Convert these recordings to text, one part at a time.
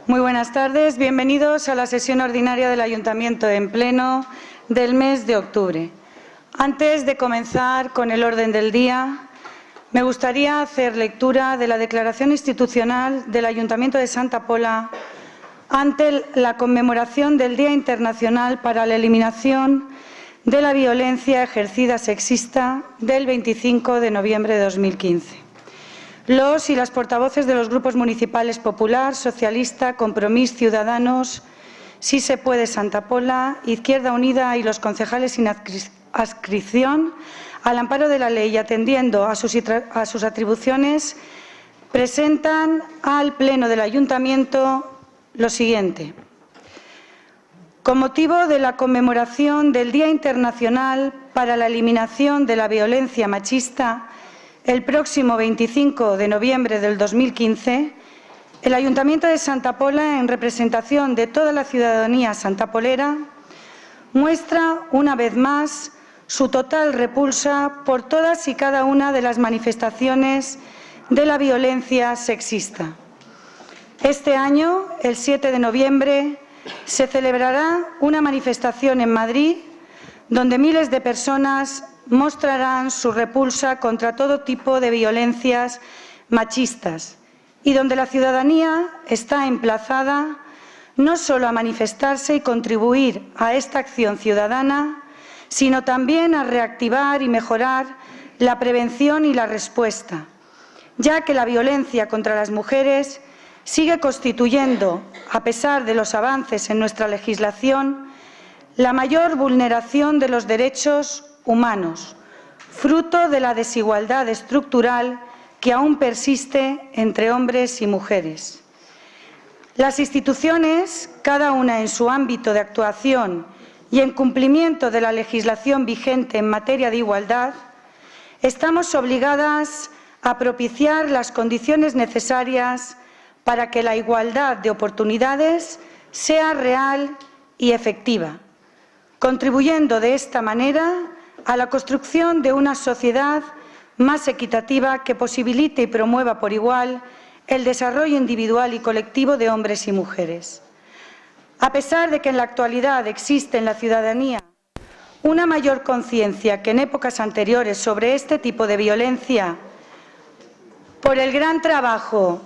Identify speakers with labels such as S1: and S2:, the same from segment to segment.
S1: Muy buenas tardes, bienvenidos a la sesión ordinaria del Ayuntamiento en Pleno del mes de octubre. Antes de comenzar con el orden del día, me gustaría hacer lectura de la declaración institucional del Ayuntamiento de Santa Pola ante la conmemoración del Día Internacional para la Eliminación de la Violencia Ejercida Sexista del 25 de noviembre de 2015. Los y las portavoces de los grupos municipales Popular, Socialista, Compromís, Ciudadanos, Sí se puede Santa Pola, Izquierda Unida y los concejales sin adscripción, al amparo de la ley y atendiendo a sus atribuciones, presentan al Pleno del Ayuntamiento lo siguiente. Con motivo de la conmemoración del Día Internacional para la Eliminación de la Violencia Machista, el próximo 25 de noviembre del 2015, el Ayuntamiento de Santa Pola, en representación de toda la ciudadanía santapolera, muestra una vez más su total repulsa por todas y cada una de las manifestaciones de la violencia sexista. Este año, el 7 de noviembre, se celebrará una manifestación en Madrid donde miles de personas mostrarán su repulsa contra todo tipo de violencias machistas y donde la ciudadanía está emplazada no solo a manifestarse y contribuir a esta acción ciudadana, sino también a reactivar y mejorar la prevención y la respuesta, ya que la violencia contra las mujeres sigue constituyendo, a pesar de los avances en nuestra legislación, la mayor vulneración de los derechos humanos, fruto de la desigualdad estructural que aún persiste entre hombres y mujeres. Las instituciones, cada una en su ámbito de actuación y en cumplimiento de la legislación vigente en materia de igualdad, estamos obligadas a propiciar las condiciones necesarias para que la igualdad de oportunidades sea real y efectiva, contribuyendo de esta manera a la construcción de una sociedad más equitativa que posibilite y promueva por igual el desarrollo individual y colectivo de hombres y mujeres. A pesar de que en la actualidad existe en la ciudadanía una mayor conciencia que en épocas anteriores sobre este tipo de violencia, por el gran trabajo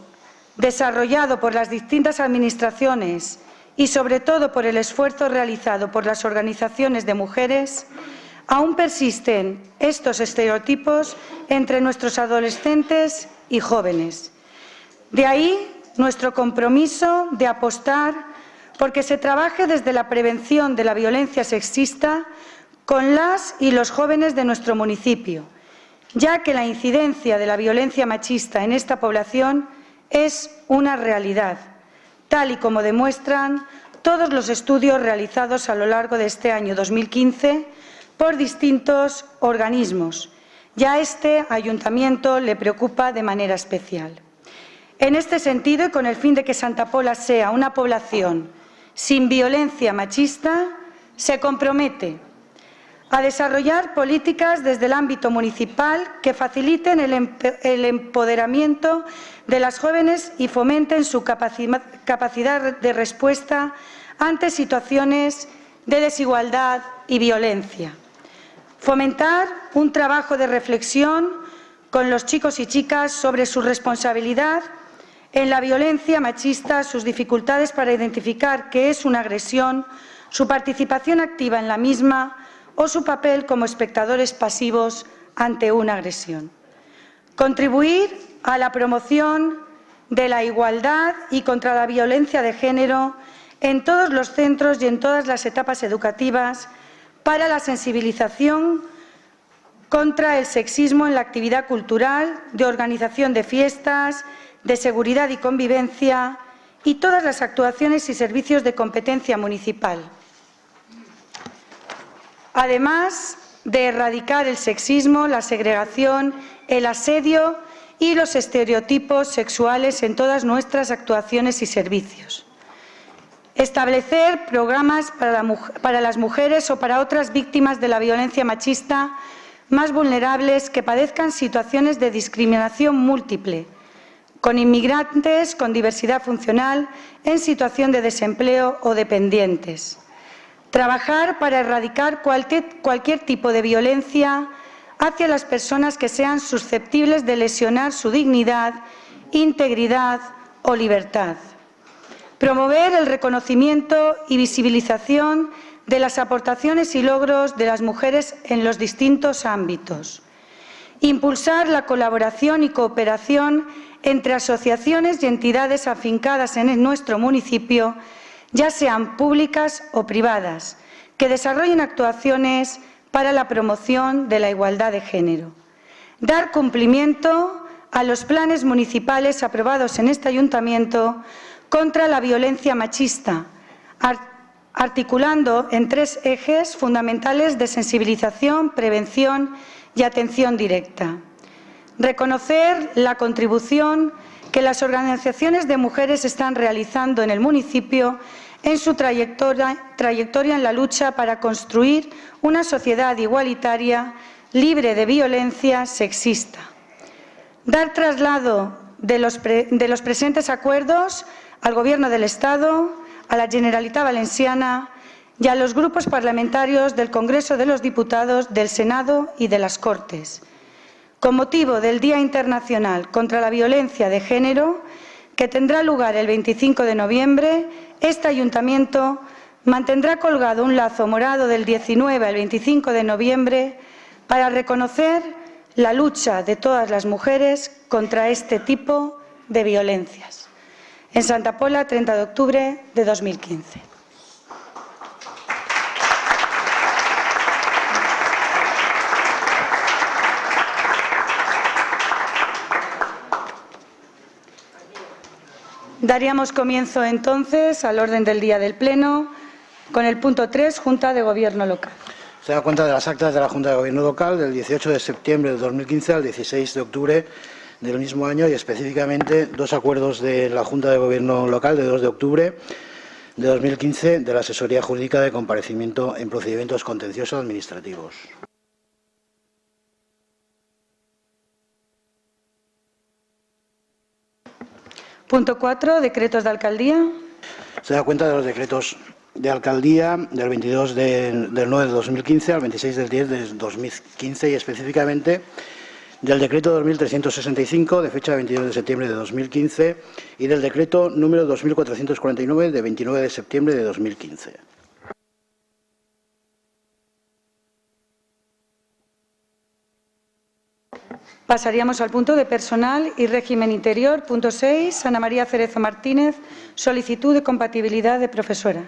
S1: desarrollado por las distintas administraciones y sobre todo por el esfuerzo realizado por las organizaciones de mujeres, aún persisten estos estereotipos entre nuestros adolescentes y jóvenes. De ahí nuestro compromiso de apostar porque se trabaje desde la prevención de la violencia sexista con las y los jóvenes de nuestro municipio, ya que la incidencia de la violencia machista en esta población es una realidad, tal y como demuestran todos los estudios realizados a lo largo de este año 2015 por distintos organismos, y a este Ayuntamiento le preocupa de manera especial. En este sentido, y con el fin de que Santa Pola sea una población sin violencia machista, se compromete a desarrollar políticas desde el ámbito municipal que faciliten el empoderamiento de las jóvenes y fomenten su capacidad de respuesta ante situaciones de desigualdad y violencia. Fomentar un trabajo de reflexión con los chicos y chicas sobre su responsabilidad en la violencia machista, sus dificultades para identificar qué es una agresión, su participación activa en la misma o su papel como espectadores pasivos ante una agresión. Contribuir a la promoción de la igualdad y contra la violencia de género en todos los centros y en todas las etapas educativas para la sensibilización contra el sexismo en la actividad cultural, de organización de fiestas, de seguridad y convivencia y todas las actuaciones y servicios de competencia municipal. Además de erradicar el sexismo, la segregación, el asedio y los estereotipos sexuales en todas nuestras actuaciones y servicios. Establecer programas para las mujeres o para otras víctimas de la violencia machista más vulnerables que padezcan situaciones de discriminación múltiple, con inmigrantes con diversidad funcional en situación de desempleo o dependientes. Trabajar para erradicar cualquier tipo de violencia hacia las personas que sean susceptibles de lesionar su dignidad, integridad o libertad. Promover el reconocimiento y visibilización de las aportaciones y logros de las mujeres en los distintos ámbitos. Impulsar la colaboración y cooperación entre asociaciones y entidades afincadas en nuestro municipio, ya sean públicas o privadas, que desarrollen actuaciones para la promoción de la igualdad de género. Dar cumplimiento a los planes municipales aprobados en este ayuntamiento contra la violencia machista, articulando en 3 ejes fundamentales de sensibilización, prevención y atención directa. Reconocer la contribución que las organizaciones de mujeres están realizando en el municipio en su trayectoria en la lucha para construir una sociedad igualitaria, libre de violencia sexista. Dar traslado de los presentes acuerdos al Gobierno del Estado, a la Generalitat Valenciana y a los grupos parlamentarios del Congreso de los Diputados, del Senado y de las Cortes. Con motivo del Día Internacional contra la Violencia de Género, que tendrá lugar el 25 de noviembre, este ayuntamiento mantendrá colgado un lazo morado del 19 al 25 de noviembre para reconocer la lucha de todas las mujeres contra este tipo de violencias. En Santa Pola, 30 de octubre de 2015. Daríamos comienzo entonces al orden del día del Pleno con el punto 3, Junta de Gobierno Local.
S2: Se da cuenta de las actas de la Junta de Gobierno Local del 18 de septiembre de 2015 al 16 de octubre del mismo año y específicamente 2 acuerdos de la Junta de Gobierno Local de 2 de octubre de 2015 de la Asesoría Jurídica de Comparecimiento en Procedimientos Contenciosos Administrativos.
S1: Punto 4, decretos de alcaldía.
S2: Se da cuenta de los decretos de alcaldía del 22 del 9 de 2015 al 26 del 10 de 2015 y específicamente del decreto 2365 de fecha 22 de septiembre de 2015 y del decreto número 2449 de 29 de septiembre de 2015.
S1: Pasaríamos al punto de personal y régimen interior. Punto 6, Ana María Cerezo Martínez, solicitud de compatibilidad de profesora.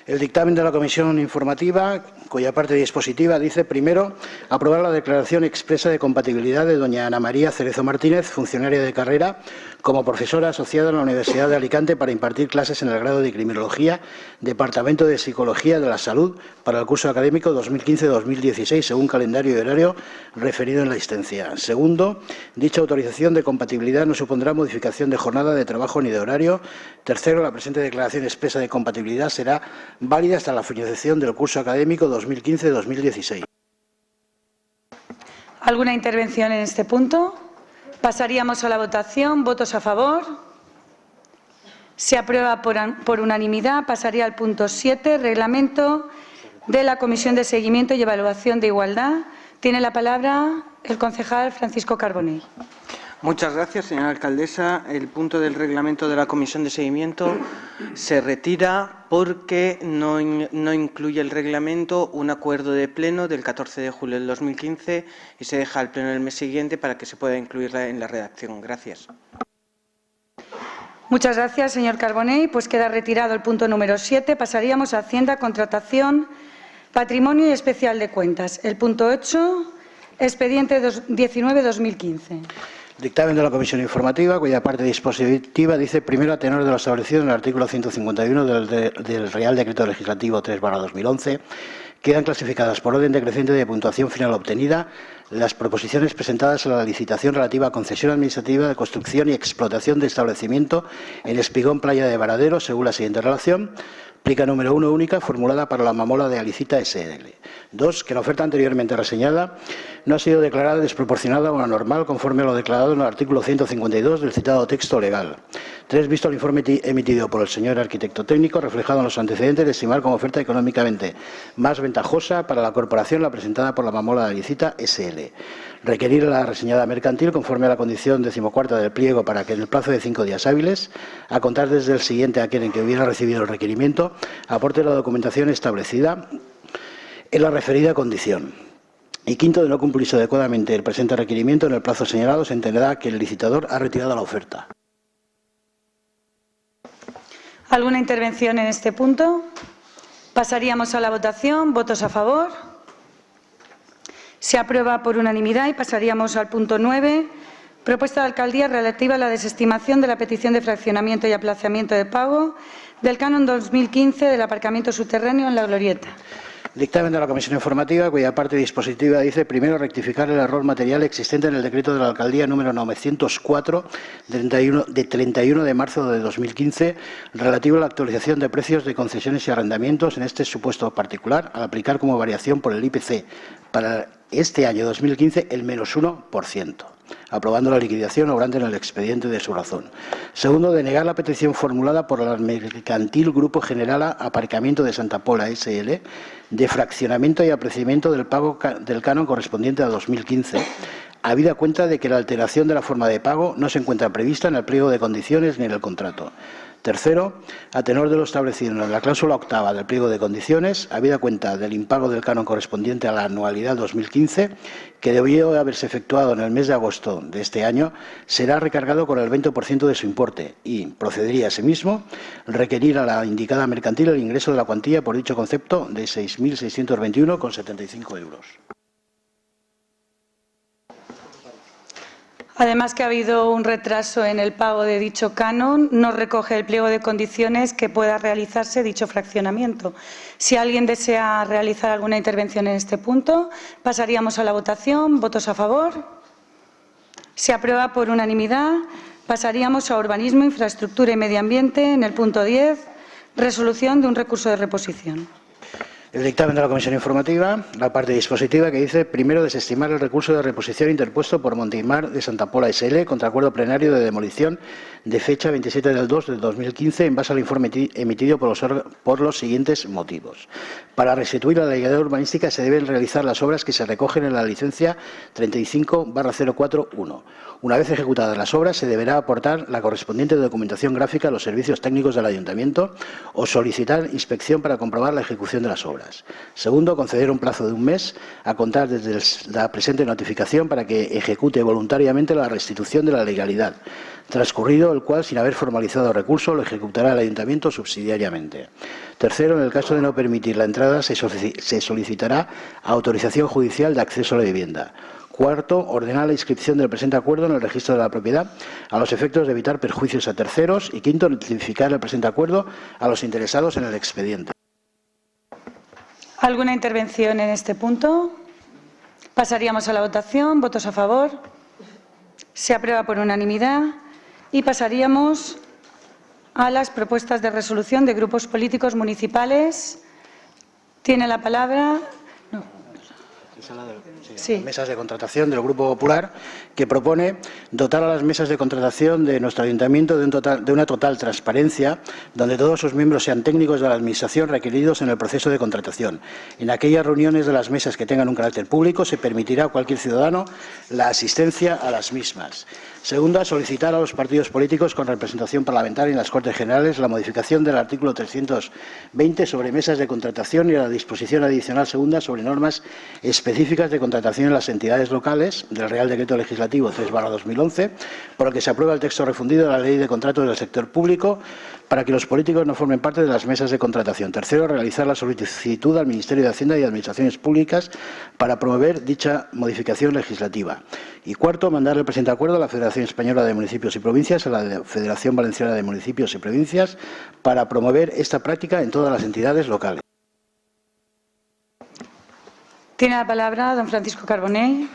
S2: El dictamen de la Comisión Informativa, cuya parte dispositiva dice, primero, aprobar la declaración expresa de compatibilidad de doña Ana María Cerezo Martínez, funcionaria de carrera, como profesora asociada en la Universidad de Alicante para impartir clases en el grado de Criminología, Departamento de Psicología de la Salud, para el curso académico 2015-2016, según calendario y horario referido en la existencia. Segundo, dicha autorización de compatibilidad no supondrá modificación de jornada de trabajo ni de horario. Tercero, la presente declaración expresa de compatibilidad será válida hasta la finalización del curso académico 2015-2016.
S1: ¿Alguna intervención en este punto? Pasaríamos a la votación. ¿Votos a favor? Se aprueba por unanimidad. Pasaría al punto 7, reglamento de la Comisión de Seguimiento y Evaluación de Igualdad. Tiene la palabra el concejal Francisco Carbonell.
S3: Muchas gracias, señora alcaldesa. El punto del reglamento de la Comisión de Seguimiento se retira porque no incluye el reglamento un acuerdo de pleno del 14 de julio del 2015 y se deja al pleno del mes siguiente para que se pueda incluirla en la redacción. Gracias.
S1: Muchas gracias, señor Carbonell. Pues queda retirado el punto número 7. Pasaríamos a Hacienda, Contratación, Patrimonio y Especial de Cuentas. El punto 8, expediente 19-2015.
S2: Dictamen de la Comisión Informativa, cuya parte dispositiva dice, primero, a tenor de lo establecido en el artículo 151 del Real Decreto Legislativo 3/2011, quedan clasificadas por orden decreciente de puntuación final obtenida las proposiciones presentadas a la licitación relativa a concesión administrativa de construcción y explotación de establecimiento en Espigón, Playa de Varadero, según la siguiente relación. Plica número 1 única formulada para la mamola de Alicita S.L. 2. Que la oferta anteriormente reseñada no ha sido declarada desproporcionada o anormal conforme a lo declarado en el artículo 152 del citado texto legal. 3. Visto el informe emitido por el señor arquitecto técnico, reflejado en los antecedentes, de estimar como oferta económicamente más ventajosa para la corporación la presentada por la mamola de Alicita S.L. Requerir a la reseñada mercantil, conforme a la condición 14ª del pliego, para que en el plazo de 5 días hábiles, a contar desde el siguiente a aquel en que hubiera recibido el requerimiento, aporte la documentación establecida en la referida condición. Y 5. De no cumplirse adecuadamente el presente requerimiento en el plazo señalado, se entenderá que el licitador ha retirado la oferta.
S1: ¿Alguna intervención en este punto? Pasaríamos a la votación. ¿Votos a favor? Se aprueba por unanimidad y pasaríamos al punto 9. Propuesta de alcaldía relativa a la desestimación de la petición de fraccionamiento y aplazamiento de pago del canon 2015 del aparcamiento subterráneo en La Glorieta. Dictamen de la Comisión Informativa, cuya parte dispositiva dice: primero, rectificar el error material existente en el decreto de la Alcaldía número 904 de 31 de marzo de 2015 relativo a la actualización de precios de concesiones y arrendamientos en este supuesto particular, al aplicar como variación por el IPC para este año 2015 el -1%. Aprobando la liquidación obrante en el expediente de su razón. Segundo, denegar la petición formulada por la Mercantil Grupo Generala Aparcamiento de Santa Pola S.L. de fraccionamiento y apreciamiento del pago del canon correspondiente a 2015, habida cuenta de que la alteración de la forma de pago no se encuentra prevista en el pliego de condiciones ni en el contrato. Tercero, a tenor de lo establecido en la cláusula 8ª del pliego de condiciones, habida cuenta del impago del canon correspondiente a la anualidad 2015, que debió haberse efectuado en el mes de agosto de este año, será recargado con el 20% de su importe y procedería asimismo requerir a la indicada mercantil el ingreso de la cuantía por dicho concepto de 6.621,75 euros. Además que ha habido un retraso en el pago de dicho canon, no recoge el pliego de condiciones que pueda realizarse dicho fraccionamiento. Si alguien desea realizar alguna intervención en este punto, pasaríamos a la votación. ¿Votos a favor? Se aprueba por unanimidad. Pasaríamos a Urbanismo, Infraestructura y Medio Ambiente en el punto 10, resolución de un recurso de reposición.
S2: El dictamen de la Comisión Informativa, la parte dispositiva que dice: primero, desestimar el recurso de reposición interpuesto por Monteimar de Santa Pola S.L. contra acuerdo plenario de demolición de fecha 27 del 2 del 2015 en base al informe emitido por los siguientes motivos. Para restituir la legalidad urbanística se deben realizar las obras que se recogen en la licencia 35/041. Una vez ejecutadas las obras, se deberá aportar la correspondiente documentación gráfica a los servicios técnicos del Ayuntamiento o solicitar inspección para comprobar la ejecución de las obras. Segundo, conceder un plazo de un mes a contar desde la presente notificación para que ejecute voluntariamente la restitución de la legalidad, transcurrido el cual, sin haber formalizado recurso, lo ejecutará el Ayuntamiento subsidiariamente. Tercero, en el caso de no permitir la entrada, se solicitará autorización judicial de acceso a la vivienda. Cuarto, ordenar la inscripción del presente acuerdo en el registro de la propiedad a los efectos de evitar perjuicios a terceros. Y quinto, notificar el presente acuerdo a los interesados en el expediente.
S1: ¿Alguna intervención en este punto? Pasaríamos a la votación. ¿Votos a favor? Se aprueba por unanimidad. Y pasaríamos a las propuestas de resolución de grupos políticos municipales. Tiene la palabra. Sí.
S2: Mesas de contratación del Grupo Popular, que propone dotar a las mesas de contratación de nuestro Ayuntamiento de una total transparencia, donde todos sus miembros sean técnicos de la Administración requeridos en el proceso de contratación. En aquellas reuniones de las mesas que tengan un carácter público, se permitirá a cualquier ciudadano la asistencia a las mismas. Segunda, solicitar a los partidos políticos con representación parlamentaria en las Cortes Generales la modificación del artículo 320 sobre mesas de contratación y la disposición adicional segunda sobre normas específicas de contratación en las entidades locales del Real Decreto Legislativo 3/2011, por el que se aprueba el texto refundido de la Ley de Contratos del Sector Público para que los políticos no formen parte de las mesas de contratación. Tercero, realizar la solicitud al Ministerio de Hacienda y Administraciones Públicas para promover dicha modificación legislativa. Y cuarto, mandar el presente acuerdo a la Federación Española de Municipios y Provincias, a la Federación Valenciana de Municipios y Provincias, para promover esta práctica en todas las entidades locales.
S1: Tiene la palabra don Francisco Carbonell.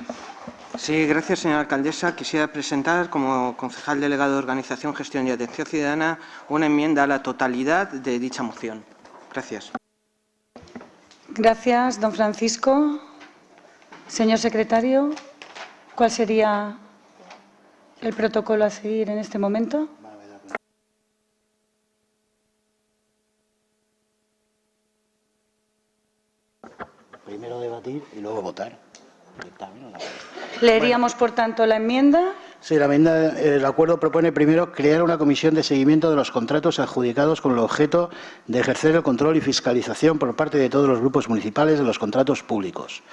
S3: Sí, gracias, señora alcaldesa. Quisiera presentar, como concejal delegado de Organización, Gestión y Atención Ciudadana, una enmienda a la totalidad de dicha moción. Gracias.
S1: Gracias, don Francisco. Señor secretario, ¿cuál sería el protocolo a seguir en este momento?
S2: Primero debatir y luego votar.
S1: Leeríamos, por tanto, la enmienda.
S2: Sí, el acuerdo propone primero crear una comisión de seguimiento de los contratos adjudicados con el objeto de ejercer el control y fiscalización por parte de todos los grupos municipales de los contratos públicos,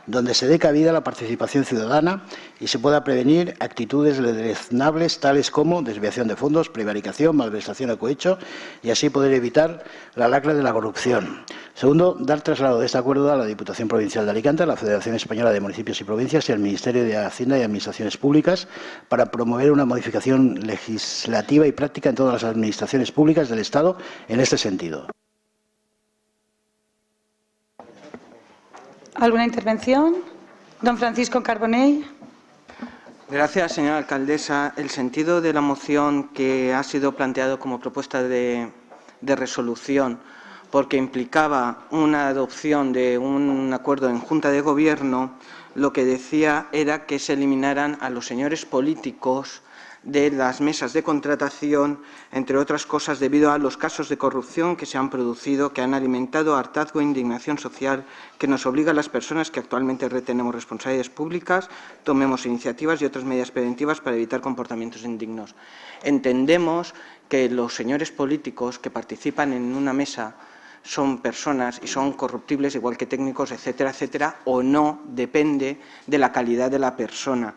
S2: donde se dé cabida a la participación ciudadana y se pueda prevenir actitudes deleznables tales como desviación de fondos, prevaricación, malversación a cohecho y así poder evitar la lacra de la corrupción. Segundo, dar traslado de este acuerdo a la Diputación Provincial de Alicante, a la Federación Española de Municipios y Provincias y al Ministerio de Hacienda y Administraciones Públicas para promover una modificación legislativa y práctica en todas las administraciones públicas del Estado en este sentido.
S1: ¿Alguna intervención? Don Francisco Carbonell.
S3: Gracias, señora alcaldesa. El sentido de la moción que ha sido planteado como propuesta de resolución, porque implicaba una adopción de un acuerdo en Junta de Gobierno, lo que decía era que se eliminaran a los señores políticos de las mesas de contratación, entre otras cosas, debido a los casos de corrupción que se han producido, que han alimentado hartazgo e indignación social, que nos obliga a las personas que actualmente retenemos responsabilidades públicas, tomemos iniciativas y otras medidas preventivas para evitar comportamientos indignos. Entendemos que los señores políticos que participan en una mesa son personas y son corruptibles, igual que técnicos, etcétera, etcétera, o no, depende de la calidad de la persona.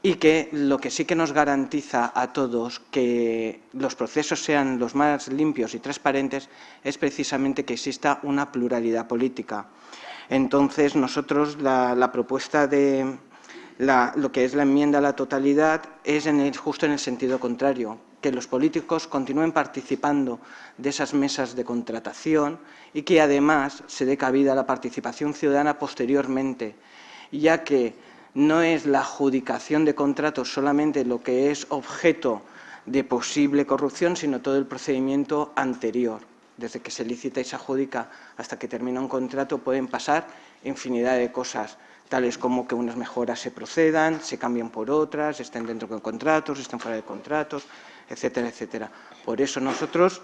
S3: Y que lo que sí que nos garantiza a todos que los procesos sean los más limpios y transparentes es precisamente que exista una pluralidad política. Entonces, nosotros la propuesta de lo que es la enmienda a la totalidad es justo en el sentido contrario, que los políticos continúen participando de esas mesas de contratación y que además se dé cabida a la participación ciudadana posteriormente, ya que no es la adjudicación de contratos solamente lo que es objeto de posible corrupción, sino todo el procedimiento anterior. Desde que se licita y se adjudica hasta que termina un contrato pueden pasar infinidad de cosas, tales como que unas mejoras se procedan, se cambien por otras, estén dentro de contratos, estén fuera de contratos, etcétera, etcétera. Por eso nosotros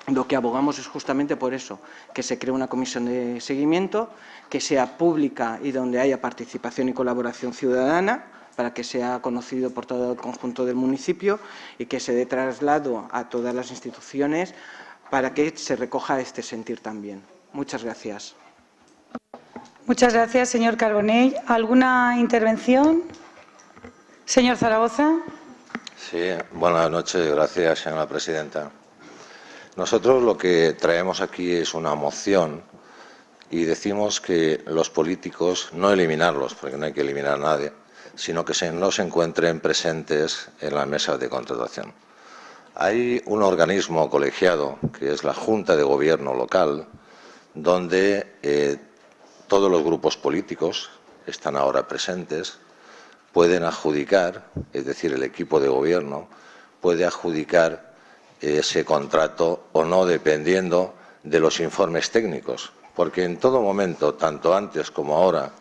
S3: lo que abogamos es justamente por eso, que se cree una comisión de seguimiento, que sea pública y donde haya participación y colaboración ciudadana, para que sea conocido por todo el conjunto del municipio y que se dé traslado a todas las instituciones para que se recoja este sentir también. Muchas gracias.
S1: Muchas gracias, señor Carbonell. ¿Alguna intervención? Señor Zaragoza.
S4: Sí, buenas noches. Gracias, señora presidenta. Nosotros lo que traemos aquí es una moción y decimos que los políticos, no eliminarlos, porque no hay que eliminar a nadie, sino que no se encuentren presentes en las mesas de contratación. Hay un organismo colegiado, que es la Junta de Gobierno local, donde todos los grupos políticos están ahora presentes, pueden adjudicar, es decir, el equipo de gobierno puede adjudicar ese contrato o no, dependiendo de los informes técnicos, porque en todo momento, tanto antes como ahora,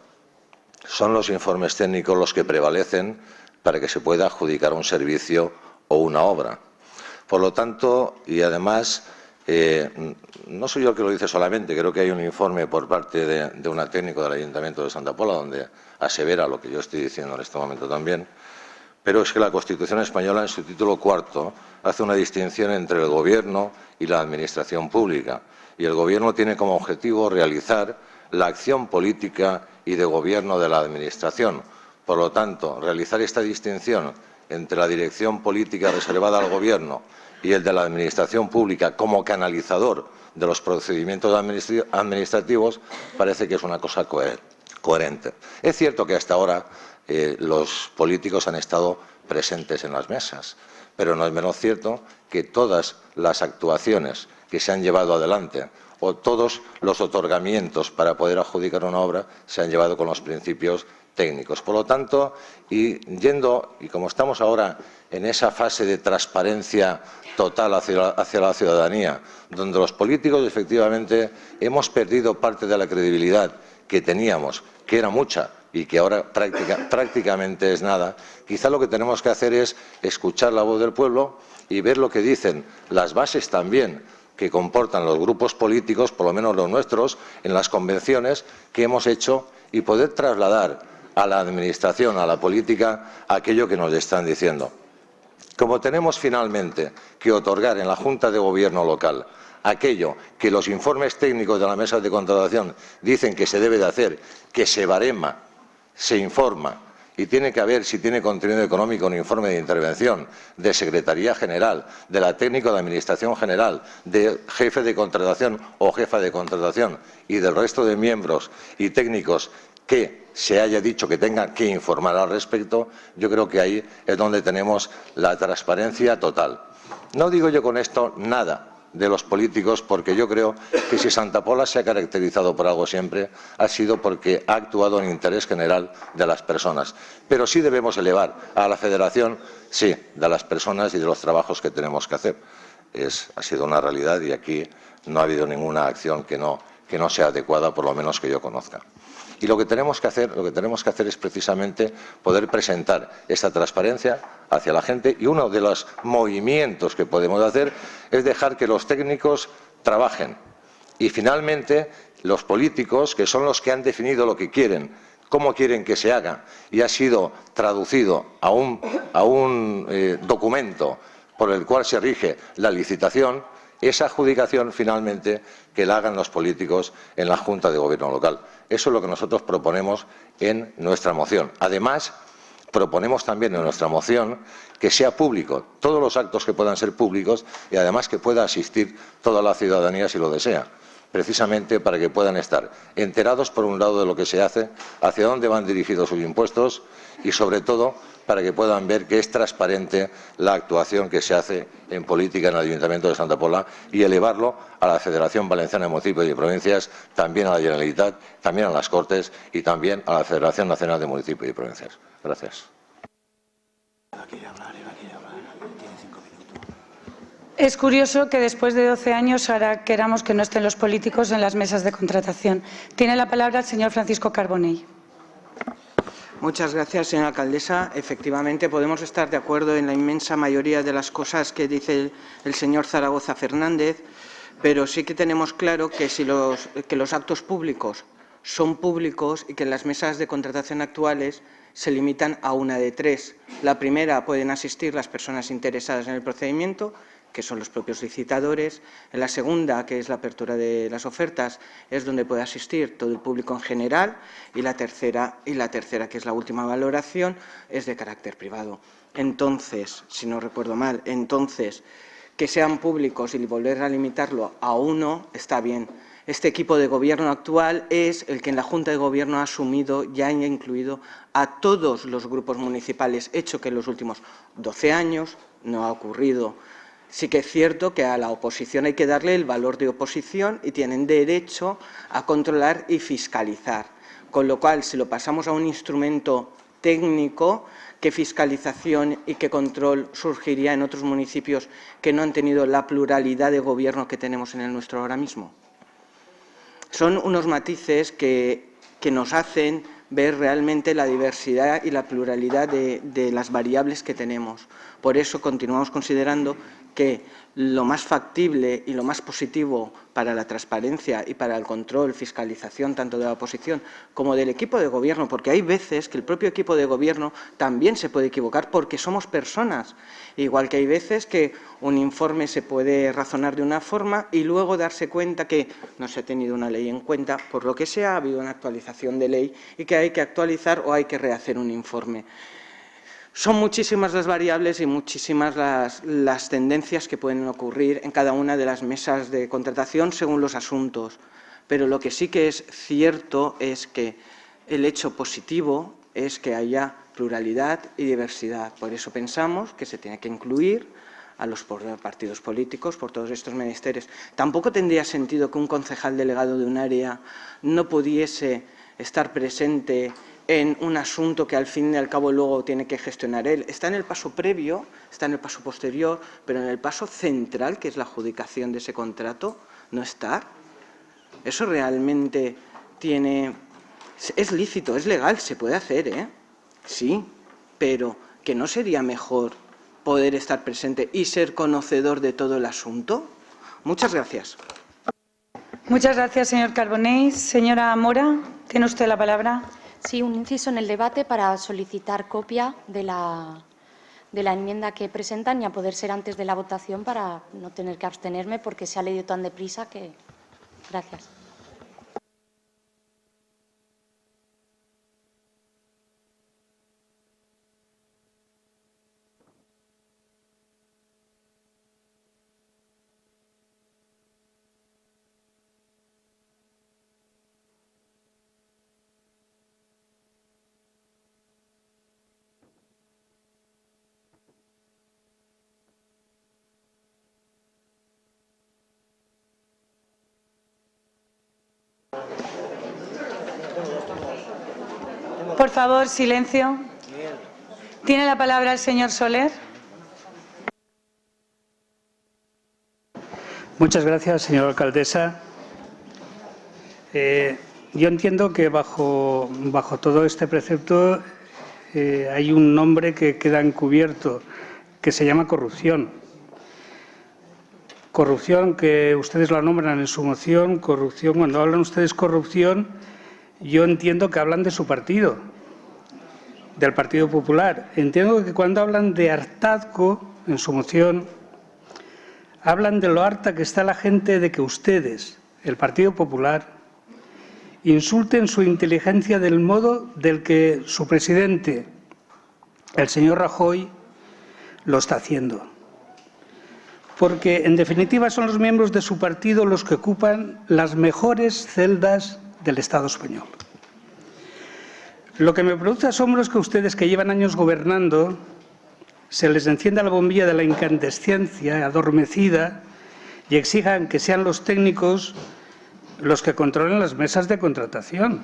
S4: son los informes técnicos los que prevalecen para que se pueda adjudicar un servicio o una obra. Por lo tanto, y además, no soy yo el que lo dice solamente, creo que hay un informe por parte de un técnico del Ayuntamiento de Santa Pola donde asevera lo que yo estoy diciendo en este momento también, pero es que la Constitución española, en su título cuarto, hace una distinción entre el Gobierno y la Administración pública. Y el Gobierno tiene como objetivo realizar la acción política y de gobierno de la Administración. Por lo tanto, realizar esta distinción entre la dirección política reservada al Gobierno y el de la Administración pública como canalizador de los procedimientos administrativos parece que es una cosa coherente. Es cierto que hasta ahora los políticos han estado presentes en las mesas, pero no es menos cierto que todas las actuaciones que se han llevado adelante o todos los otorgamientos para poder adjudicar una obra se han llevado con los principios técnicos. Por lo tanto, y como estamos ahora en esa fase de transparencia total hacia la ciudadanía, donde los políticos efectivamente hemos perdido parte de la credibilidad que teníamos, que era mucha y que ahora prácticamente es nada, quizá lo que tenemos que hacer es escuchar la voz del pueblo y ver lo que dicen las bases también que comportan los grupos políticos, por lo menos los nuestros, en las convenciones que hemos hecho y poder trasladar a la Administración, a la política, aquello que nos están diciendo. Como tenemos finalmente que otorgar en la Junta de Gobierno local aquello que los informes técnicos de la mesa de contratación dicen que se debe de hacer, que se barema, se informa y tiene que haber, si tiene contenido económico, un informe de intervención de Secretaría General, de la técnico de Administración General, de jefe de contratación o jefa de contratación y del resto de miembros y técnicos que se haya dicho que tengan que informar al respecto, yo creo que ahí es donde tenemos la transparencia total. No digo yo con esto nada de los políticos, porque yo creo que si Santa Pola se ha caracterizado por algo siempre, ha sido porque ha actuado en interés general de las personas. Pero sí debemos elevar a la Federación, sí, de las personas y de los trabajos que tenemos que hacer. Ha sido una realidad y aquí no ha habido ninguna acción que no sea adecuada, por lo menos que yo conozca. Y lo que tenemos que hacer es precisamente poder presentar esta transparencia hacia la gente, y uno de los movimientos que podemos hacer es dejar que los técnicos trabajen y finalmente los políticos, que son los que han definido lo que quieren, cómo quieren que se haga, y ha sido traducido a un documento por el cual se rige la licitación, esa adjudicación finalmente que la hagan los políticos en la Junta de Gobierno local. Eso es lo que nosotros proponemos en nuestra moción. Además, proponemos también en nuestra moción que sea público, todos los actos que puedan ser públicos, y además que pueda asistir toda la ciudadanía si lo desea, precisamente para que puedan estar enterados, por un lado, de lo que se hace, hacia dónde van dirigidos sus impuestos y, sobre todo, para que puedan ver que es transparente la actuación que se hace en política en el Ayuntamiento de Santa Pola, y elevarlo a la Federación Valenciana de Municipios y Provincias, también a la Generalitat, también a las Cortes y también a la Federación Nacional de Municipios y Provincias. Gracias.
S1: Es curioso que después de 12 años ahora queramos que no estén los políticos en las mesas de contratación. Tiene la palabra el señor Francisco Carbonell.
S3: Muchas gracias, señora alcaldesa. Efectivamente, podemos estar de acuerdo en la inmensa mayoría de las cosas que dice el señor Zaragoza Fernández, pero sí que tenemos claro que los actos públicos son públicos y que las mesas de contratación actuales se limitan a una de tres. La primera, pueden asistir las personas interesadas en el procedimiento, que son los propios licitadores. En la segunda, que es la apertura de las ofertas, es donde puede asistir todo el público en general, y la tercera, que es la última valoración, es de carácter privado. Entonces, si no recuerdo mal, que sean públicos y volver a limitarlo a uno está bien. Este equipo de gobierno actual es el que en la Junta de Gobierno ha asumido y ha incluido a todos los grupos municipales, hecho que en los últimos 12 años no ha ocurrido. Sí que es cierto que a la oposición hay que darle el valor de oposición y tienen derecho a controlar y fiscalizar. Con lo cual, si lo pasamos a un instrumento técnico, ¿qué fiscalización y qué control surgiría en otros municipios que no han tenido la pluralidad de gobierno que tenemos en el nuestro ahora mismo? Son unos matices que nos hacen ver realmente la diversidad y la pluralidad de las variables que tenemos. Por eso continuamos considerando que lo más factible y lo más positivo para la transparencia y para el control, fiscalización tanto de la oposición como del equipo de gobierno, porque hay veces que el propio equipo de gobierno también se puede equivocar porque somos personas, igual que hay veces que un informe se puede razonar de una forma y luego darse cuenta que no se ha tenido una ley en cuenta, por lo que sea, ha habido una actualización de ley y que hay que actualizar o hay que rehacer un informe. Son muchísimas las variables y muchísimas las tendencias que pueden ocurrir en cada una de las mesas de contratación según los asuntos. Pero lo que sí que es cierto es que el hecho positivo es que haya pluralidad y diversidad. Por eso pensamos que se tiene que incluir a los partidos políticos por todos estos menesteres. Tampoco tendría sentido que un concejal delegado de un área no pudiese estar presente en un asunto que al fin y al cabo luego tiene que gestionar él. Está en el paso previo, está en el paso posterior, pero en el paso central, que es la adjudicación de ese contrato, no está. Eso realmente es lícito, es legal, se puede hacer, ¿eh? Sí, pero ¿que no sería mejor poder estar presente y ser conocedor de todo el asunto? Muchas gracias.
S1: Muchas gracias, señor Carbonell. Señora Mora, tiene usted la palabra.
S5: Sí, un inciso en el debate para solicitar copia de la enmienda que presentan y a poder ser antes de la votación para no tener que abstenerme porque se ha leído tan deprisa que... Gracias.
S1: Por favor, silencio. Tiene la palabra el señor Soler.
S6: Muchas gracias, señora alcaldesa. Yo entiendo que bajo todo este precepto hay un nombre que queda encubierto, que se llama corrupción. Corrupción, que ustedes la nombran en su moción, corrupción. Cuando hablan ustedes corrupción, yo entiendo que hablan de su partido, del Partido Popular. Entiendo que cuando hablan de hartazgo en su moción, hablan de lo harta que está la gente de que ustedes, el Partido Popular, insulten su inteligencia del modo del que su presidente, el señor Rajoy, lo está haciendo. Porque, en definitiva, son los miembros de su partido los que ocupan las mejores celdas del Estado español. Lo que me produce asombro es que ustedes, que llevan años gobernando, se les encienda la bombilla de la incandescencia adormecida y exijan que sean los técnicos los que controlen las mesas de contratación.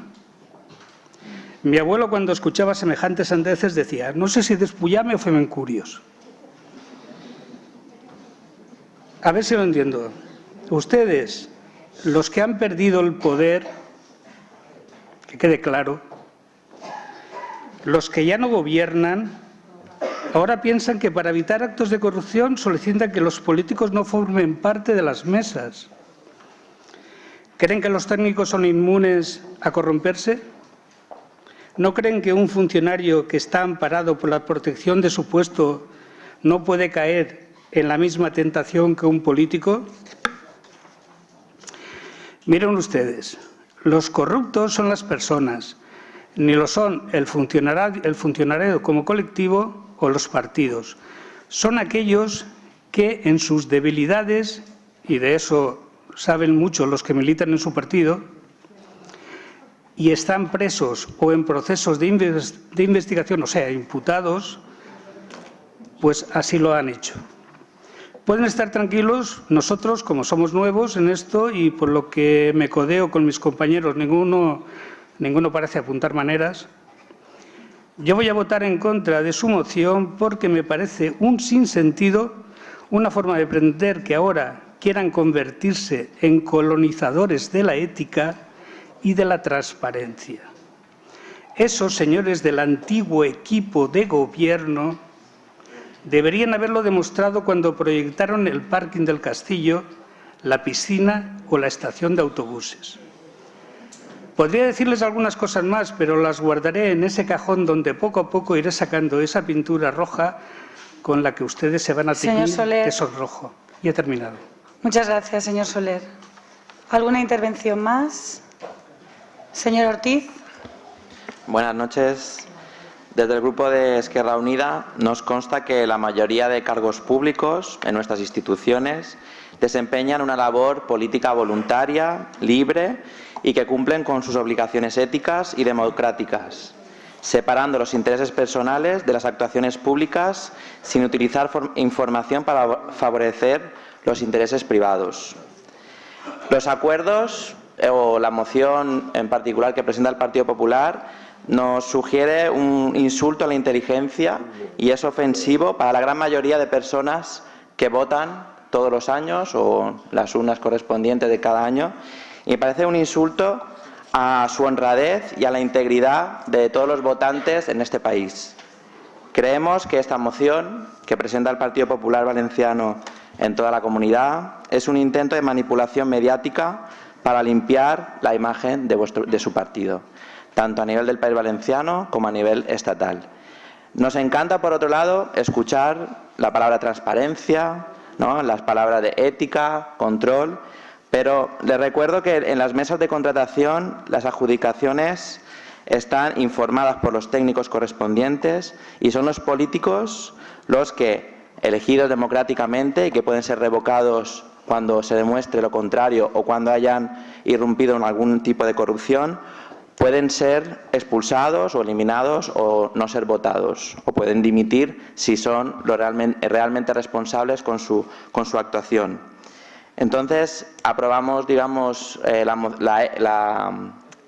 S6: Mi abuelo, cuando escuchaba semejantes sandeces, decía: no sé si despullame o femencurios. A ver si lo entiendo. Ustedes, los que han perdido el poder, que quede claro, los que ya no gobiernan, ahora piensan que para evitar actos de corrupción solicitan que los políticos no formen parte de las mesas. ¿Creen que los técnicos son inmunes a corromperse? ¿No creen que un funcionario que está amparado por la protección de su puesto no puede caer en la misma tentación que un político? Miren ustedes, los corruptos son las personas, ni lo son el funcionariado como colectivo o los partidos. Son aquellos que en sus debilidades, y de eso saben mucho los que militan en su partido, y están presos o en procesos de investigación, o sea, imputados, pues así lo han hecho. Pueden estar tranquilos, nosotros, como somos nuevos en esto y por lo que me codeo con mis compañeros, ninguno parece apuntar maneras. Yo voy a votar en contra de su moción porque me parece un sinsentido, una forma de pretender que ahora quieran convertirse en colonizadores de la ética y de la transparencia. Esos señores del antiguo equipo de gobierno deberían haberlo demostrado cuando proyectaron el parking del Castillo, la piscina o la estación de autobuses. Podría decirles algunas cosas más, pero las guardaré en ese cajón donde poco a poco iré sacando esa pintura roja con la que ustedes se van a teñir, que es rojo. Y he terminado.
S1: Muchas gracias, señor Soler. ¿Alguna intervención más? Señor Ortiz.
S7: Buenas noches. Desde el Grupo de Esquerra Unida nos consta que la mayoría de cargos públicos en nuestras instituciones desempeñan una labor política voluntaria, libre y que cumplen con sus obligaciones éticas y democráticas, separando los intereses personales de las actuaciones públicas sin utilizar información para favorecer los intereses privados. Los acuerdos o la moción en particular que presenta el Partido Popular nos sugiere un insulto a la inteligencia y es ofensivo para la gran mayoría de personas que votan todos los años o las urnas correspondientes de cada año. Y me parece un insulto a su honradez y a la integridad de todos los votantes en este país. Creemos que esta moción que presenta el Partido Popular Valenciano en toda la comunidad es un intento de manipulación mediática para limpiar la imagen de su partido, tanto a nivel del País Valenciano como a nivel estatal. Nos encanta, por otro lado, escuchar la palabra transparencia, ¿no?, las palabras de ética, control, pero les recuerdo que en las mesas de contratación las adjudicaciones están informadas por los técnicos correspondientes y son los políticos los que, elegidos democráticamente y que pueden ser revocados cuando se demuestre lo contrario o cuando hayan irrumpido en algún tipo de corrupción, pueden ser expulsados o eliminados o no ser votados, o pueden dimitir si son los realmente responsables con su actuación. Entonces, aprobamos, digamos,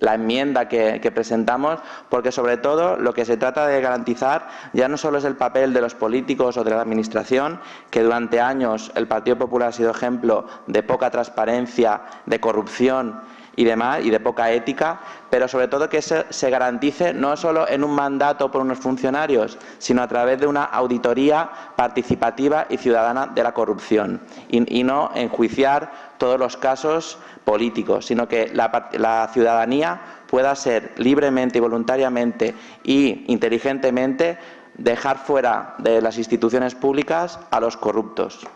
S7: la enmienda que presentamos, porque sobre todo lo que se trata de garantizar ya no solo es el papel de los políticos o de la Administración, que durante años el Partido Popular ha sido ejemplo de poca transparencia, de corrupción y demás, y de poca ética, pero sobre todo que se garantice no solo en un mandato por unos funcionarios, sino a través de una auditoría participativa y ciudadana de la corrupción, y no enjuiciar todos los casos políticos, sino que la ciudadanía pueda ser libremente y voluntariamente y inteligentemente dejar fuera de las instituciones públicas a los corruptos.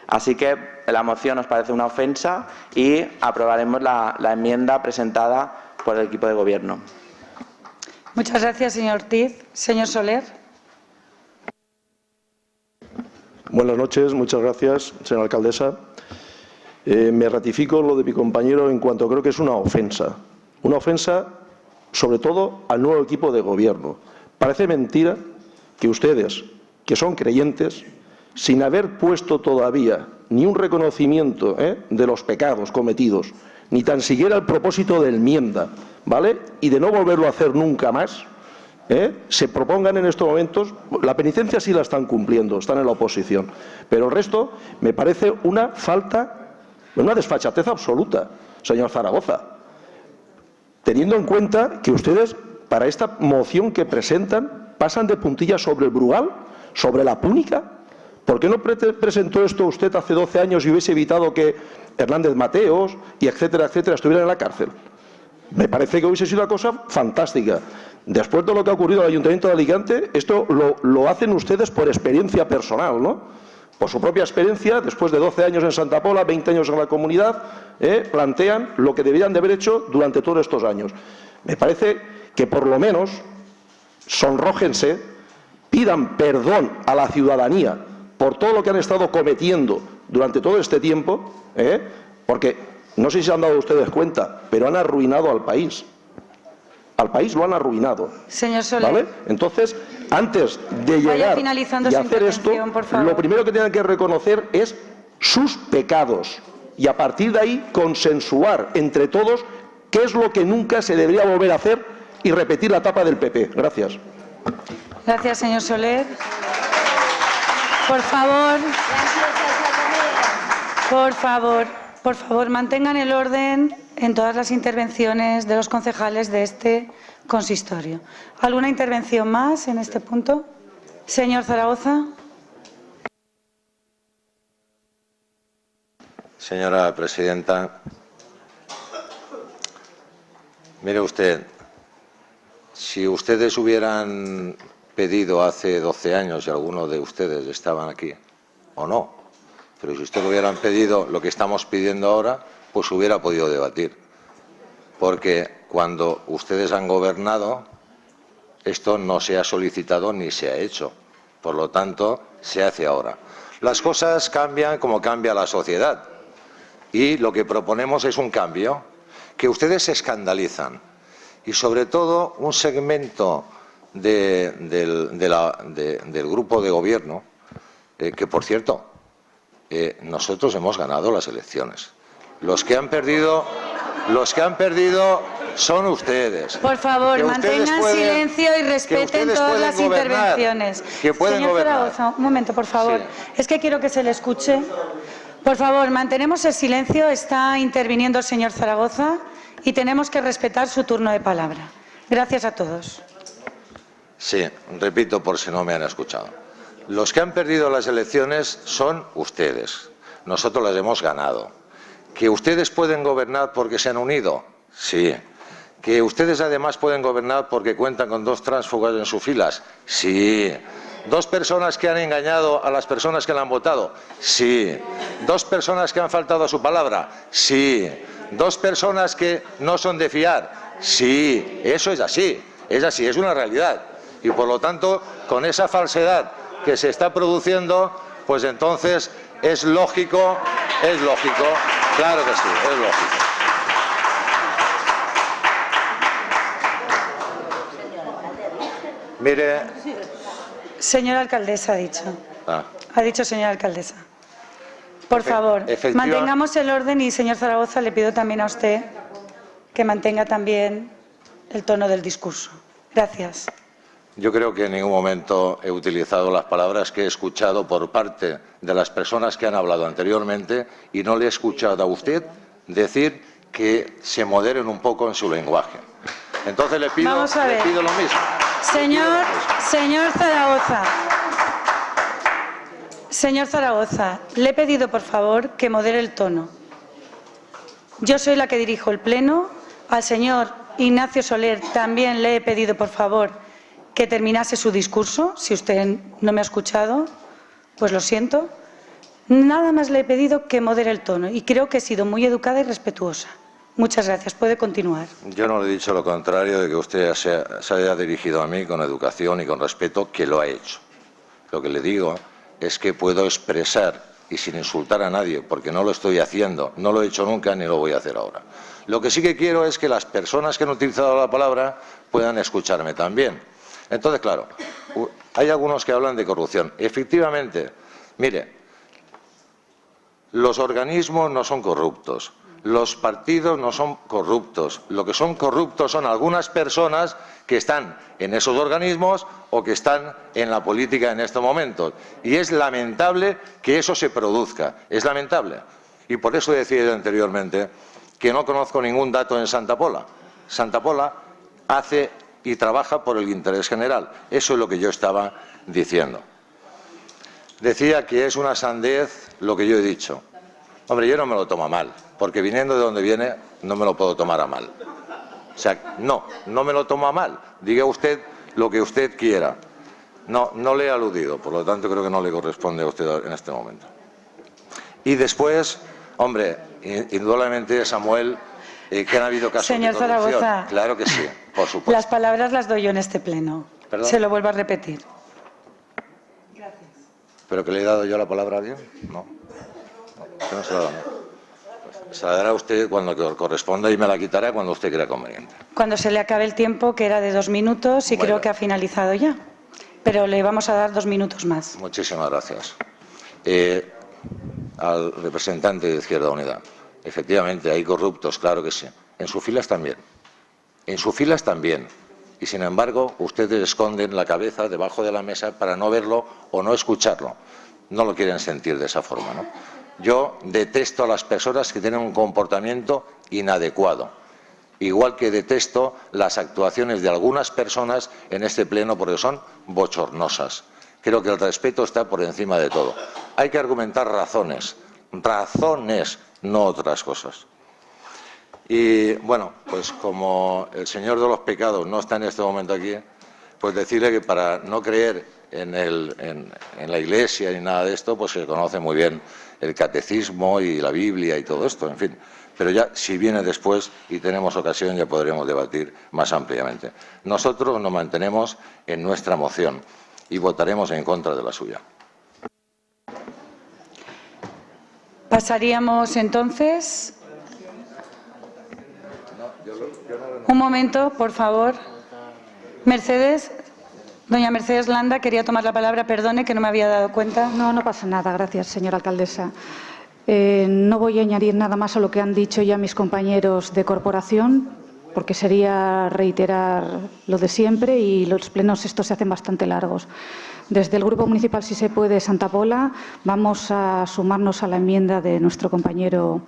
S7: Así que la moción nos parece una ofensa y aprobaremos la enmienda presentada por el equipo de Gobierno.
S1: Muchas gracias, señor Ortiz. Señor Soler.
S8: Buenas noches, muchas gracias, señora alcaldesa. Me ratifico lo de mi compañero en cuanto creo que es una ofensa sobre todo al nuevo equipo de Gobierno. Parece mentira que ustedes, que son creyentes, sin haber puesto todavía ni un reconocimiento de los pecados cometidos, ni tan siquiera el propósito de enmienda, ¿vale?, y de no volverlo a hacer nunca más, se propongan en estos momentos. La penitencia sí la están cumpliendo, están en la oposición, pero el resto me parece una falta, una desfachatez absoluta, señor Zaragoza, teniendo en cuenta que ustedes, para esta moción que presentan, pasan de puntillas sobre el Brugal, sobre la Púnica. ¿Por qué no presentó esto usted hace 12 años y hubiese evitado que Hernández Mateos y etcétera, etcétera, estuvieran en la cárcel? Me parece que hubiese sido una cosa fantástica. Después de lo que ha ocurrido en el Ayuntamiento de Alicante, esto lo hacen ustedes por experiencia personal, ¿no? Por su propia experiencia, después de 12 años en Santa Pola, 20 años en la comunidad, plantean lo que deberían de haber hecho durante todos estos años. Me parece que por lo menos sonrójense, pidan perdón a la ciudadanía por todo lo que han estado cometiendo durante todo este tiempo, porque no sé si se han dado ustedes cuenta, pero han arruinado al país. Al país lo han arruinado.
S1: Señor Soler.
S8: ¿Vale? Entonces, antes de llegar y hacer esto, lo primero que tienen que reconocer es sus pecados y a partir de ahí consensuar entre todos qué es lo que nunca se debería volver a hacer y repetir la etapa del PP. Gracias.
S1: Gracias, señor Soler. Por favor, mantengan el orden en todas las intervenciones de los concejales de este consistorio. ¿Alguna intervención más en este punto? Señor Zaragoza.
S4: Señora presidenta, mire usted, si ustedes hubieran pedido hace 12 años, y algunos de ustedes estaban aquí, o no, pero si ustedes hubieran pedido lo que estamos pidiendo ahora, pues hubiera podido debatir. Porque cuando ustedes han gobernado, esto no se ha solicitado ni se ha hecho. Por lo tanto, se hace ahora. Las cosas cambian como cambia la sociedad. Y lo que proponemos es un cambio, que ustedes se escandalizan. Y sobre todo, un segmento del grupo de gobierno, que por cierto, nosotros hemos ganado las elecciones. Los que han perdido son ustedes.
S1: Por favor,
S4: Que ustedes
S1: mantengan
S4: pueden-
S1: silencio y
S4: que
S1: respeten
S4: ustedes
S1: todas
S4: pueden
S1: las
S4: gobernar,
S1: intervenciones.
S4: que pueden
S1: Señor
S4: gobernar.
S1: Zaragoza, un momento, por favor.
S4: Sí.
S1: Es que quiero que se le escuche. Por favor, mantenemos el silencio. Está interviniendo el señor Zaragoza y tenemos que respetar su turno de palabra. Gracias a todos.
S4: Sí, repito por si no me han escuchado. Los que han perdido las elecciones son ustedes. Nosotros las hemos ganado. ¿Que ustedes pueden gobernar porque se han unido? Sí. ¿Que ustedes además pueden gobernar porque cuentan con 2 tránsfugas en sus filas? Sí. 2 personas que han engañado a las personas que la han votado. Sí. 2 personas que han faltado a su palabra. Sí. 2 personas que no son de fiar. Sí. Eso es así. Es así, es una realidad. Y por lo tanto, con esa falsedad que se está produciendo, pues entonces es lógico, claro que sí, es lógico. Mire.
S1: Señora alcaldesa, ha dicho.
S4: Ah.
S1: Ha dicho señora alcaldesa. Por favor, mantengamos el orden y, señor Zaragoza, le pido también a usted que mantenga también el tono del discurso. Gracias.
S4: Yo creo que en ningún momento he utilizado las palabras que he escuchado por parte de las personas que han hablado anteriormente y no le he escuchado a usted decir que se moderen un poco en su lenguaje. Entonces le pido lo mismo.
S1: Señor Zaragoza, le he pedido, por favor, que modere el tono. Yo soy la que dirijo el Pleno. Al señor Ignacio Soler también le he pedido, por favor, que terminase su discurso. Si usted no me ha escuchado, pues lo siento. Nada más le he pedido que modere el tono y creo que he sido muy educada y respetuosa. Muchas gracias. Puede continuar.
S4: Yo no le he dicho lo contrario de que usted se haya dirigido a mí con educación y con respeto, que lo ha hecho. Lo que le digo es que puedo expresar, y sin insultar a nadie, porque no lo estoy haciendo, no lo he hecho nunca ni lo voy a hacer ahora. Lo que sí que quiero es que las personas que han utilizado la palabra puedan escucharme también. Entonces, claro, hay algunos que hablan de corrupción. Efectivamente, mire, los organismos no son corruptos. Los partidos no son corruptos. Lo que son corruptos son algunas personas que están en esos organismos o que están en la política en estos momentos. Y es lamentable que eso se produzca. Es lamentable. Y por eso decía yo anteriormente que no conozco ningún dato en Santa Pola. Santa Pola hace y trabaja por el interés general. Eso es lo que yo estaba diciendo. Decía que es una sandez lo que yo he dicho. Hombre, yo no me lo tomo a mal, porque viniendo de donde viene no me lo puedo tomar a mal. O sea, no me lo tomo a mal. Diga usted lo que usted quiera. No le he aludido, por lo tanto creo que no le corresponde a usted en este momento. Y después, hombre, indudablemente, Samuel, que han habido casos
S1: Señor
S4: de corrupción.
S1: Zaragoza,
S4: Claro que sí, por supuesto.
S1: las palabras las doy yo en este Pleno.
S4: ¿Perdón?
S1: Se lo vuelvo a repetir. Gracias.
S4: ¿Pero que le he dado yo la palabra a alguien? No. Que no se la he dado. Se la dará usted cuando corresponda y me la quitará cuando usted crea conveniente.
S1: Cuando se le acabe el tiempo, que era de 2 minutos, y creo que ha finalizado ya. Pero le vamos a dar 2 minutos más.
S4: Muchísimas gracias. Al representante de Izquierda Unida. Efectivamente, hay corruptos, claro que sí. En sus filas también. En sus filas también. Y sin embargo, ustedes esconden la cabeza debajo de la mesa para no verlo o no escucharlo. No lo quieren sentir de esa forma, ¿no? Yo detesto a las personas que tienen un comportamiento inadecuado. Igual que detesto las actuaciones de algunas personas en este Pleno porque son bochornosas. Creo que el respeto está por encima de todo. Hay que argumentar razones, no otras cosas. Y bueno, pues como el Señor de los Pecados no está en este momento aquí, pues decirle que para no creer en la Iglesia ni nada de esto, pues se conoce muy bien el catecismo y la Biblia y todo esto, en fin. Pero ya, si viene después y tenemos ocasión, ya podremos debatir más ampliamente. Nosotros nos mantenemos en nuestra moción y votaremos en contra de la suya.
S1: Pasaríamos entonces. Un momento, por favor. Mercedes, doña Mercedes Landa, quería tomar la palabra. Perdone, que no me había dado cuenta.
S9: No pasa nada. Gracias, señora alcaldesa. No voy a añadir nada más a lo que han dicho ya mis compañeros de corporación. porque sería reiterar lo de siempre y los plenos estos se hacen bastante largos. Desde el Grupo Municipal Si se puede Santa Pola vamos a sumarnos a la enmienda de nuestro compañero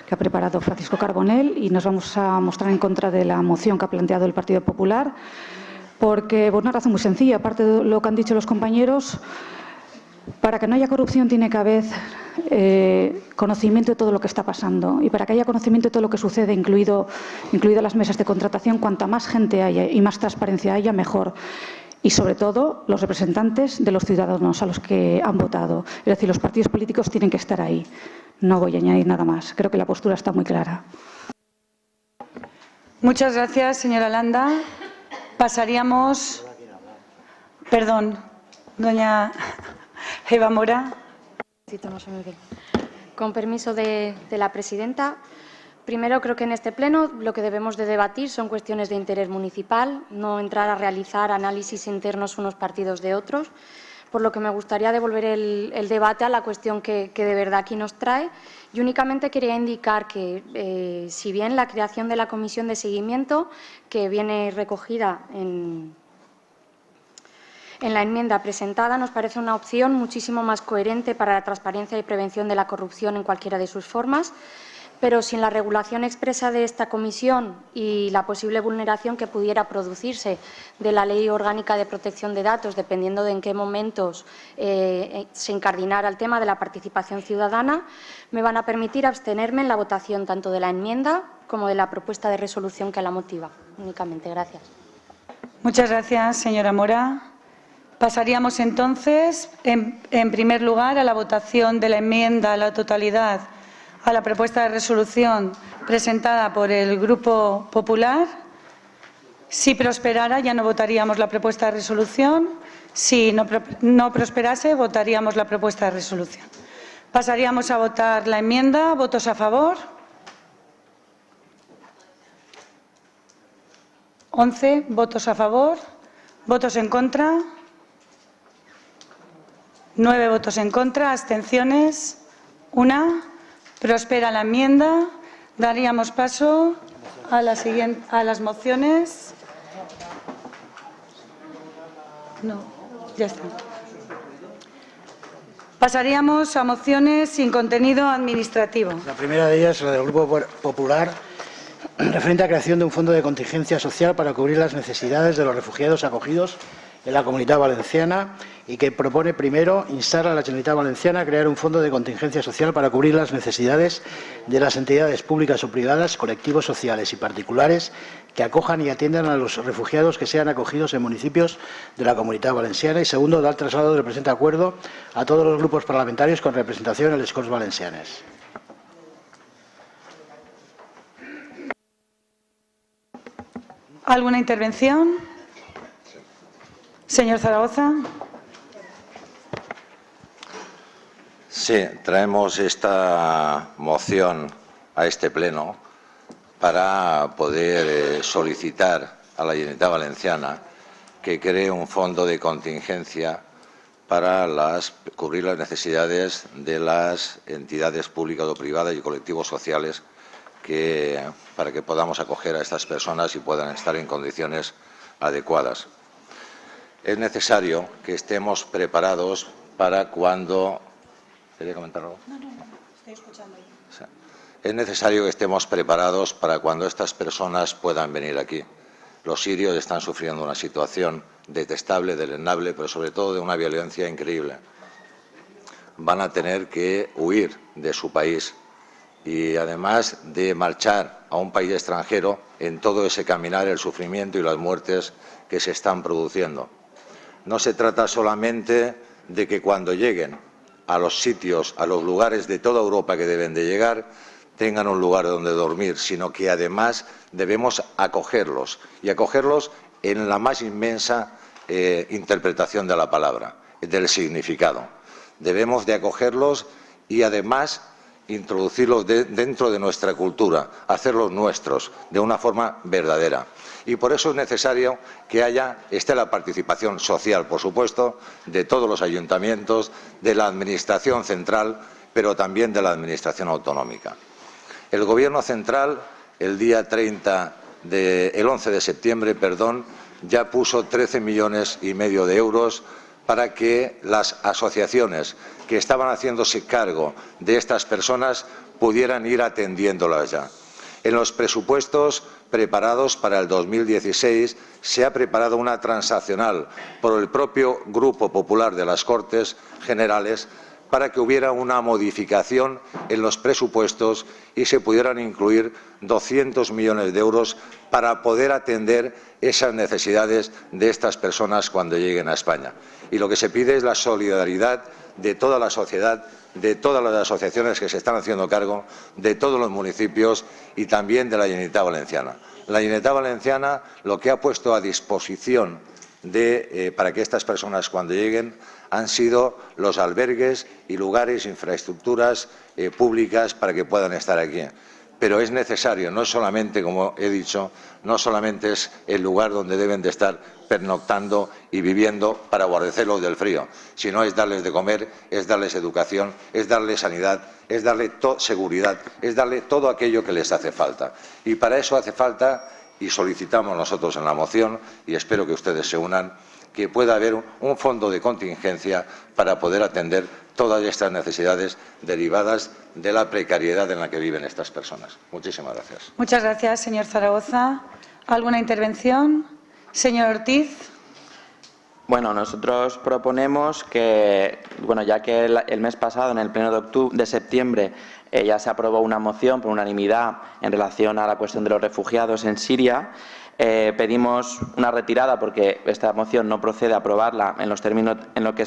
S9: que ha preparado Francisco Carbonell y nos vamos a mostrar en contra de la moción que ha planteado el Partido Popular porque, por una razón muy sencilla, aparte de lo que han dicho los compañeros, para que no haya corrupción tiene que haber conocimiento de todo lo que está pasando y para que haya conocimiento de todo lo que sucede, incluidas las mesas de contratación, cuanta más gente haya y más transparencia haya, mejor. Y, sobre todo, los representantes de los ciudadanos a los que han votado. Es decir, los partidos políticos tienen que estar ahí. No voy a añadir nada más. Creo que la postura está muy clara.
S1: Muchas gracias, señora Landa. Pasaríamos... Perdón, doña Eva Mora.
S5: Con permiso de la presidenta. Primero, creo que en este pleno lo que debemos de debatir son cuestiones de interés municipal, no entrar a realizar análisis internos unos partidos de otros, por lo que me gustaría devolver el debate a la cuestión que de verdad aquí nos trae. Y únicamente quería indicar que, si bien la creación de la comisión de seguimiento, que viene recogida en la enmienda presentada, nos parece una opción muchísimo más coherente para la transparencia y prevención de la corrupción en cualquiera de sus formas, pero sin la regulación expresa de esta comisión y la posible vulneración que pudiera producirse de la Ley Orgánica de Protección de Datos, dependiendo de en qué momentos se incardinara el tema de la participación ciudadana, me van a permitir abstenerme en la votación tanto de la enmienda como de la propuesta de resolución que la motiva. Únicamente. Gracias.
S1: Muchas gracias, señora Mora. Pasaríamos entonces, en primer lugar, a la votación de la enmienda a la totalidad a la propuesta de resolución presentada por el Grupo Popular. Si prosperara, ya no votaríamos la propuesta de resolución. Si no prosperase, votaríamos la propuesta de resolución. Pasaríamos a votar la enmienda. ¿Votos a favor? 11 votos a favor. ¿Votos en contra? 9 votos en contra. ¿Abstenciones? 1. Prospera la enmienda. Daríamos paso a las mociones. No, ya está. Pasaríamos a mociones sin contenido administrativo.
S2: La primera de ellas, la del Grupo Popular, referente a creación de un fondo de contingencia social para cubrir las necesidades de los refugiados acogidos en la Comunitat Valenciana y que propone, primero, instar a la Generalitat Valenciana a crear un fondo de contingencia social para cubrir las necesidades de las entidades públicas o privadas, colectivos sociales y particulares que acojan y atiendan a los refugiados que sean acogidos en municipios de la Comunitat Valenciana y, segundo, dar traslado del presente acuerdo a todos los grupos parlamentarios con representación en les Corts Valencianes.
S1: ¿Alguna intervención? Señor Zaragoza.
S4: Sí, traemos esta moción a este pleno para poder solicitar a la Generalitat Valenciana que cree un fondo de contingencia para cubrir las necesidades de las entidades públicas o privadas y colectivos sociales para que podamos acoger a estas personas y puedan estar en condiciones adecuadas. Es necesario que estemos preparados para cuando... ¿Quería comentar algo?
S1: No, estoy escuchando.
S4: Sí. Es necesario que estemos preparados para cuando estas personas puedan venir aquí. Los sirios están sufriendo una situación detestable, deleznable, pero sobre todo de una violencia increíble. Van a tener que huir de su país y, además de marchar a un país extranjero, en todo ese caminar, el sufrimiento y las muertes que se están produciendo. No se trata solamente de que cuando lleguen a los sitios, a los lugares de toda Europa que deben de llegar, tengan un lugar donde dormir, sino que además debemos acogerlos y acogerlos en la más inmensa interpretación de la palabra, del significado. Debemos de acogerlos y además introducirlos dentro de nuestra cultura, hacerlos nuestros de una forma verdadera. Y por eso es necesario que esté la participación social, por supuesto, de todos los ayuntamientos, de la Administración central, pero también de la Administración autonómica. El Gobierno central, el día 30 el 11 de septiembre, ya puso 13,5 millones de euros para que las asociaciones que estaban haciéndose cargo de estas personas pudieran ir atendiéndolas ya. En los presupuestos preparados para el 2016 se ha preparado una transaccional por el propio Grupo Popular de las Cortes Generales para que hubiera una modificación en los presupuestos y se pudieran incluir 200 millones de euros para poder atender esas necesidades de estas personas cuando lleguen a España. Y lo que se pide es la solidaridad de toda la sociedad, de todas las asociaciones que se están haciendo cargo, de todos los municipios y también de la Generalitat Valenciana. La Generalitat Valenciana lo que ha puesto a disposición para que estas personas cuando lleguen han sido los albergues y lugares, infraestructuras públicas para que puedan estar aquí. Pero es necesario, no solamente, como he dicho, no solamente es el lugar donde deben de estar pernoctando y viviendo para guarecerlos del frío, sino es darles de comer, es darles educación, es darles sanidad, es darles seguridad, es darle todo aquello que les hace falta. Y para eso hace falta, y solicitamos nosotros en la moción, y espero que ustedes se unan, que pueda haber un fondo de contingencia para poder atender todas estas necesidades derivadas de la precariedad en la que viven estas personas. Muchísimas gracias.
S1: Muchas gracias, señor Zaragoza. ¿Alguna intervención? Señor Ortiz.
S7: Bueno, nosotros proponemos que, ya que el mes pasado, en el pleno de septiembre, ya se aprobó una moción por unanimidad en relación a la cuestión de los refugiados en Siria, pedimos una retirada porque esta moción no procede a aprobarla en los términos en los que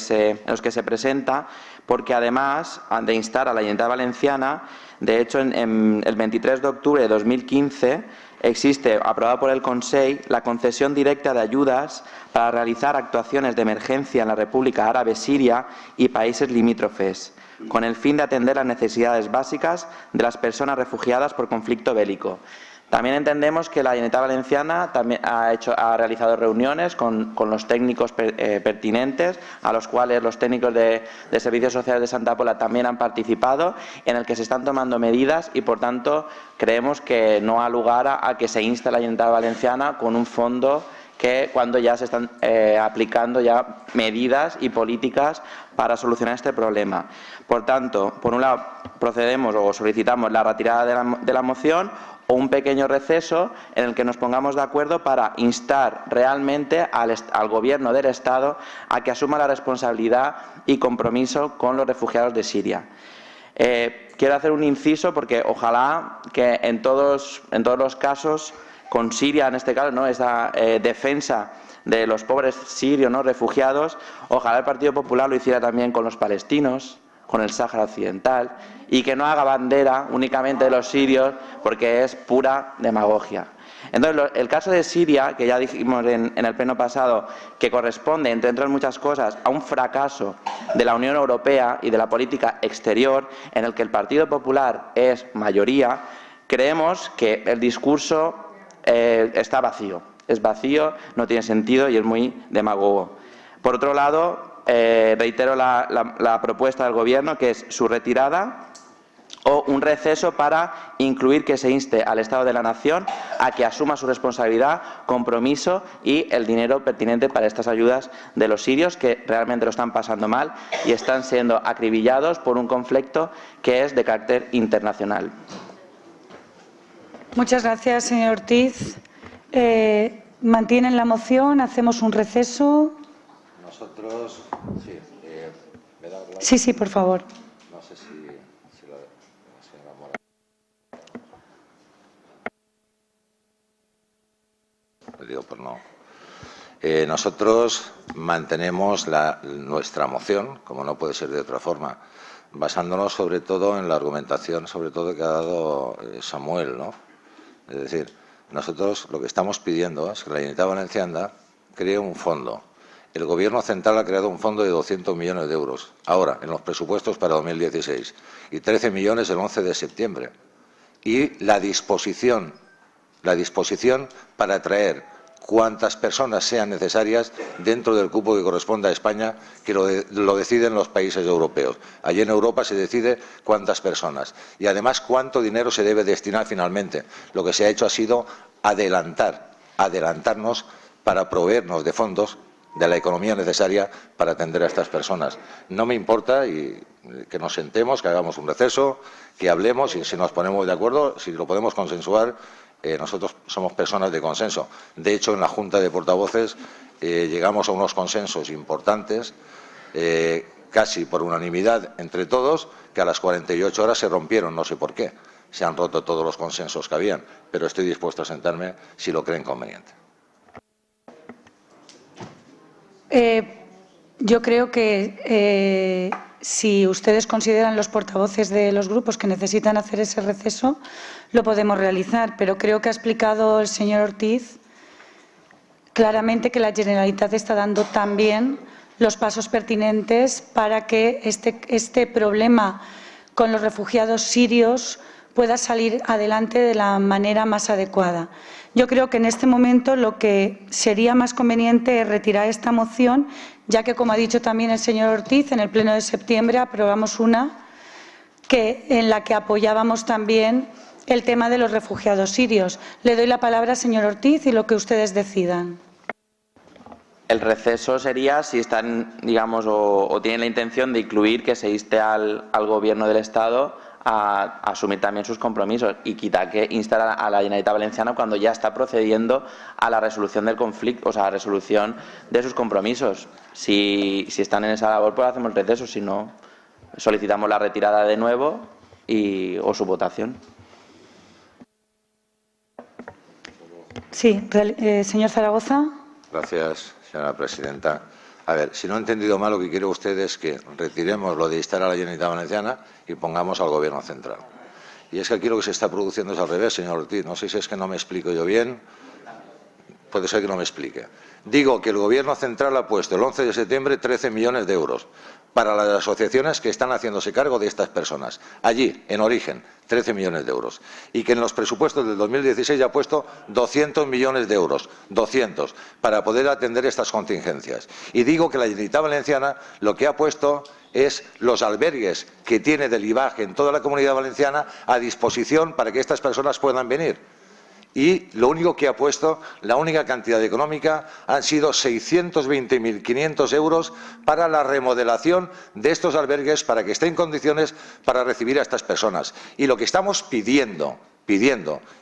S7: se presenta, porque además de instar a la Generalitat Valenciana, de hecho, en el 23 de octubre de 2015 existe, aprobada por el Consell, la concesión directa de ayudas para realizar actuaciones de emergencia en la República Árabe Siria y países limítrofes, con el fin de atender las necesidades básicas de las personas refugiadas por conflicto bélico. También entendemos que la Generalitat Valenciana también ha realizado reuniones con los técnicos pertinentes, a los cuales los técnicos de Servicios Sociales de Santa Pola también han participado, en el que se están tomando medidas y, por tanto, creemos que no ha lugar a que se inste a la Generalitat Valenciana con un fondo que cuando ya se están aplicando ya medidas y políticas para solucionar este problema. Por tanto, por un lado, procedemos o solicitamos la retirada de la moción o un pequeño receso en el que nos pongamos de acuerdo para instar realmente al Gobierno del Estado a que asuma la responsabilidad y compromiso con los refugiados de Siria. Quiero hacer un inciso porque ojalá que en todos los casos, con Siria en este caso, esa defensa de los pobres sirios refugiados, ojalá el Partido Popular lo hiciera también con los palestinos, con el Sáhara Occidental, y que no haga bandera únicamente de los sirios porque es pura demagogia. Entonces, el caso de Siria, que ya dijimos en el pleno pasado, que corresponde, entre otras muchas cosas, a un fracaso de la Unión Europea y de la política exterior, en el que el Partido Popular es mayoría, creemos que el discurso está vacío. Es vacío, no tiene sentido y es muy demagogo. Por otro lado, reitero la propuesta del Gobierno, que es su retirada o un receso para incluir que se inste al Estado de la Nación a que asuma su responsabilidad, compromiso y el dinero pertinente para estas ayudas de los sirios que realmente lo están pasando mal y están siendo acribillados por un conflicto que es de carácter internacional.
S1: Muchas gracias, señor Ortiz. ¿Mantienen la moción? ¿Hacemos un receso?
S4: Nosotros, sí.
S1: Sí, por favor.
S4: No sé si la señora Mora. Le digo por no. Nosotros mantenemos nuestra moción, como no puede ser de otra forma, basándonos sobre todo en la argumentación, sobre todo que ha dado Samuel, ¿no? Es decir, nosotros lo que estamos pidiendo es que la Generalitat Valenciana cree un fondo. El Gobierno central ha creado un fondo de 200 millones de euros, ahora, en los presupuestos para 2016, y 13 millones el 11 de septiembre. Y la disposición para traer cuantas personas sean necesarias dentro del cupo que corresponde a España, que lo deciden los países europeos. Allí en Europa se decide cuántas personas y además cuánto dinero se debe destinar finalmente. Lo que se ha hecho ha sido adelantarnos para proveernos de fondos de la economía necesaria para atender a estas personas. No me importa que nos sentemos, que hagamos un receso, que hablemos y si nos ponemos de acuerdo, si lo podemos consensuar, nosotros somos personas de consenso. De hecho, en la Junta de Portavoces llegamos a unos consensos importantes, casi por unanimidad entre todos, que a las 48 horas se rompieron, no sé por qué. Se han roto todos los consensos que habían, pero estoy dispuesto a sentarme si lo creen conveniente.
S1: Yo creo que si ustedes consideran, los portavoces de los grupos, que necesitan hacer ese receso, lo podemos realizar. Pero creo que ha explicado el señor Ortiz claramente que la Generalitat está dando también los pasos pertinentes para que este problema con los refugiados sirios pueda salir adelante de la manera más adecuada. Yo creo que en este momento lo que sería más conveniente es retirar esta moción, ya que, como ha dicho también el señor Ortiz, en el pleno de septiembre aprobamos una en la que apoyábamos también el tema de los refugiados sirios. Le doy la palabra, señor Ortiz, y lo que ustedes decidan.
S7: El receso sería si están, digamos, o tienen la intención de incluir que se inste al Gobierno del Estado a asumir también sus compromisos y quitar que instar a la Generalitat Valenciana cuando ya está procediendo a la resolución del conflicto, o sea, a la resolución de sus compromisos. Si están en esa labor, pues hacemos el receso, si no, solicitamos la retirada de nuevo o su votación.
S1: Sí, señor Zaragoza.
S4: Gracias, señora presidenta. A ver, si no he entendido mal, lo que quiere usted es que retiremos lo de instar a la Generalitat Valenciana y pongamos al Gobierno central. Y es que aquí lo que se está produciendo es al revés, señor Ortiz. No sé si es que no me explico yo bien. Puede ser que no me explique. Digo que el Gobierno central ha puesto el 11 de septiembre 13 millones de euros para las asociaciones que están haciéndose cargo de estas personas. Allí, en origen, 13 millones de euros. Y que en los presupuestos del 2016 ya ha puesto 200 millones de euros, 200, para poder atender estas contingencias. Y digo que la Generalitat Valenciana lo que ha puesto es los albergues que tiene del IVAG en toda la Comunidad Valenciana a disposición para que estas personas puedan venir. Y lo único que ha puesto, la única cantidad económica, han sido 620.500 euros para la remodelación de estos albergues para que estén en condiciones para recibir a estas personas. Y lo que estamos pidiendo,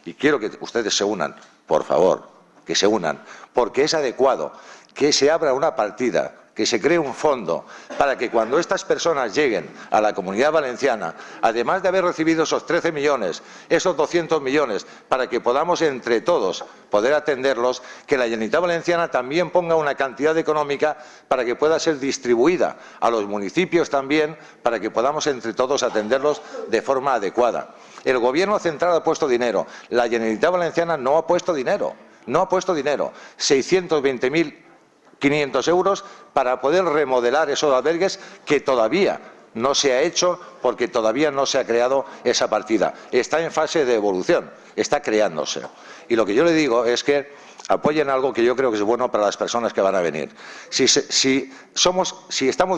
S4: y quiero que ustedes se unan, por favor, que se unan, porque es adecuado que se abra una partida, que se cree un fondo para que cuando estas personas lleguen a la Comunidad Valenciana, además de haber recibido esos 13 millones, esos 200 millones, para que podamos entre todos poder atenderlos, que la Generalitat Valenciana también ponga una cantidad económica para que pueda ser distribuida a los municipios también, para que podamos entre todos atenderlos de forma adecuada. El Gobierno central ha puesto dinero, la Generalitat Valenciana no ha puesto dinero, 620.500 euros para poder remodelar esos albergues que todavía no se ha hecho porque todavía no se ha creado esa partida. Está en fase de evolución, está creándose. Y lo que yo le digo es que apoyen algo que yo creo que es bueno para las personas que van a venir. Si estamos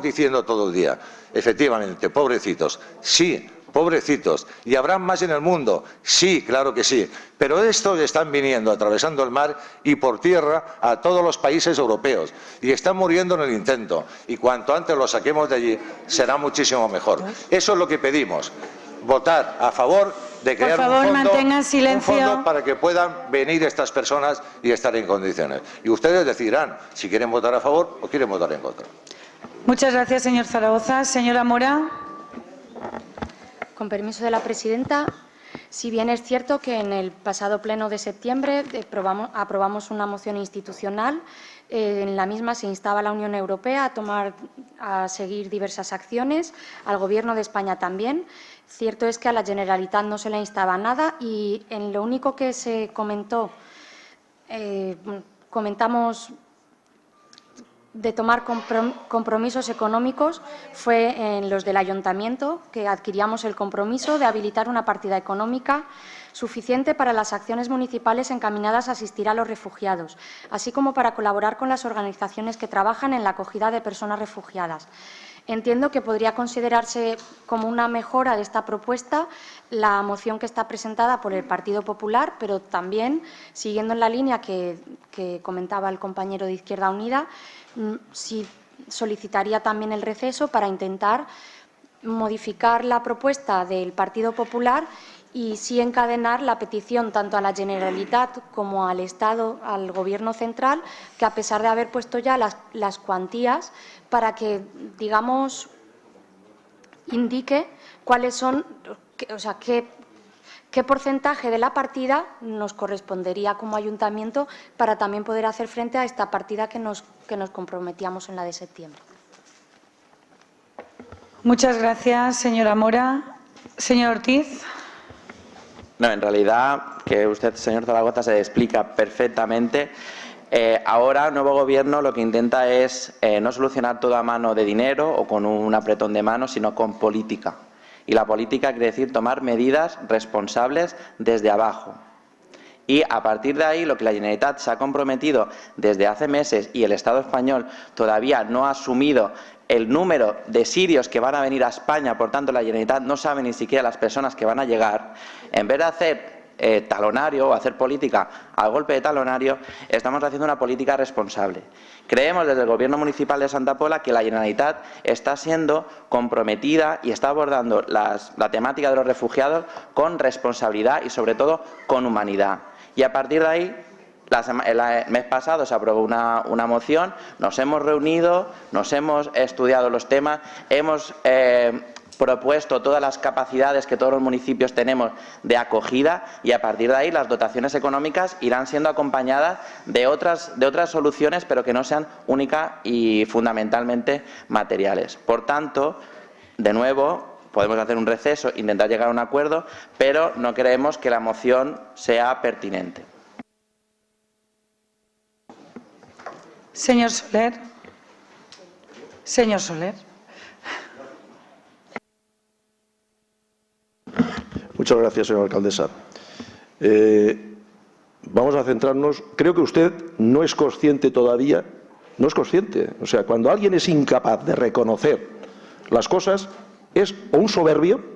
S4: diciendo todo el día, efectivamente, pobrecitos, sí, pobrecitos, y habrán más en el mundo, sí, claro que sí, pero estos están viniendo, atravesando el mar y por tierra a todos los países europeos y están muriendo en el intento y cuanto antes los saquemos de allí será muchísimo mejor. Eso es lo que pedimos, votar a favor de crear un fondo para que puedan venir estas personas y estar en condiciones. Y ustedes decidirán si quieren votar a favor o quieren votar en contra.
S1: Muchas gracias, señor Zaragoza. Señora Mora.
S5: Con permiso de la presidenta, si bien es cierto que en el pasado pleno de septiembre aprobamos una moción institucional, en la misma se instaba a la Unión Europea a seguir diversas acciones, al Gobierno de España también. Cierto es que a la Generalitat no se le instaba nada y en lo único que se comentamos de tomar compromisos económicos fue en los del Ayuntamiento, que adquiríamos el compromiso de habilitar una partida económica suficiente para las acciones municipales encaminadas a asistir a los refugiados, así como para colaborar con las organizaciones que trabajan en la acogida de personas refugiadas. Entiendo que podría considerarse como una mejora de esta propuesta la moción que está presentada por el Partido Popular, pero también, siguiendo en la línea que comentaba el compañero de Izquierda Unida, sí solicitaría también el receso para intentar modificar la propuesta del Partido Popular y sí encadenar la petición tanto a la Generalitat como al Estado, al Gobierno central, que a pesar de haber puesto ya las cuantías, para que, digamos, indique cuáles son, o sea, qué porcentaje de la partida nos correspondería como ayuntamiento para también poder hacer frente a esta partida que nos comprometíamos en la de septiembre.
S1: Muchas gracias, señora Mora. Señor Ortiz.
S7: No, en realidad, que usted, señor Zaragoza, se explica perfectamente. Ahora el nuevo Gobierno lo que intenta es no solucionar todo a mano de dinero o con un apretón de manos, sino con política. Y la política quiere decir tomar medidas responsables desde abajo. Y a partir de ahí, lo que la Generalitat se ha comprometido desde hace meses y el Estado español todavía no ha asumido el número de sirios que van a venir a España, por tanto la Generalitat no sabe ni siquiera las personas que van a llegar, en vez de hacer talonario o hacer política al golpe de talonario, estamos haciendo una política responsable. Creemos desde el Gobierno Municipal de Santa Pola que la Generalitat está siendo comprometida y está abordando la temática de los refugiados con responsabilidad y sobre todo con humanidad. Y a partir de ahí, el mes pasado se aprobó una moción, nos hemos reunido, nos hemos estudiado los temas, hemos propuesto todas las capacidades que todos los municipios tenemos de acogida y a partir de ahí las dotaciones económicas irán siendo acompañadas de otras soluciones, pero que no sean únicas y fundamentalmente materiales. Por tanto, de nuevo, podemos hacer un receso, intentar llegar a un acuerdo, pero no creemos que la moción sea pertinente.
S1: Señor Soler. Señor Soler.
S8: Muchas gracias, señora alcaldesa. Vamos a centrarnos. Creo que usted no es consciente todavía, no es consciente. O sea, cuando alguien es incapaz de reconocer las cosas, es o un soberbio,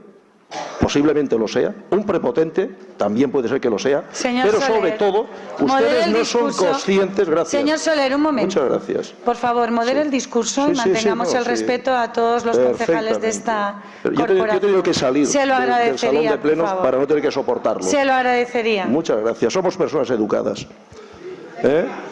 S8: posiblemente lo sea, un prepotente, también puede ser que lo sea,
S1: señor
S8: pero
S1: Soler,
S8: sobre todo, ustedes no son conscientes. Gracias.
S1: Señor Soler, un momento.
S8: Muchas gracias.
S1: Por favor, modere el discurso y mantengamos el respeto a todos los concejales de esta corporación.
S8: Yo he tenido que salir del salón de plenos para no tener que soportarlo.
S1: Se lo agradecería.
S8: Muchas gracias. Somos personas educadas.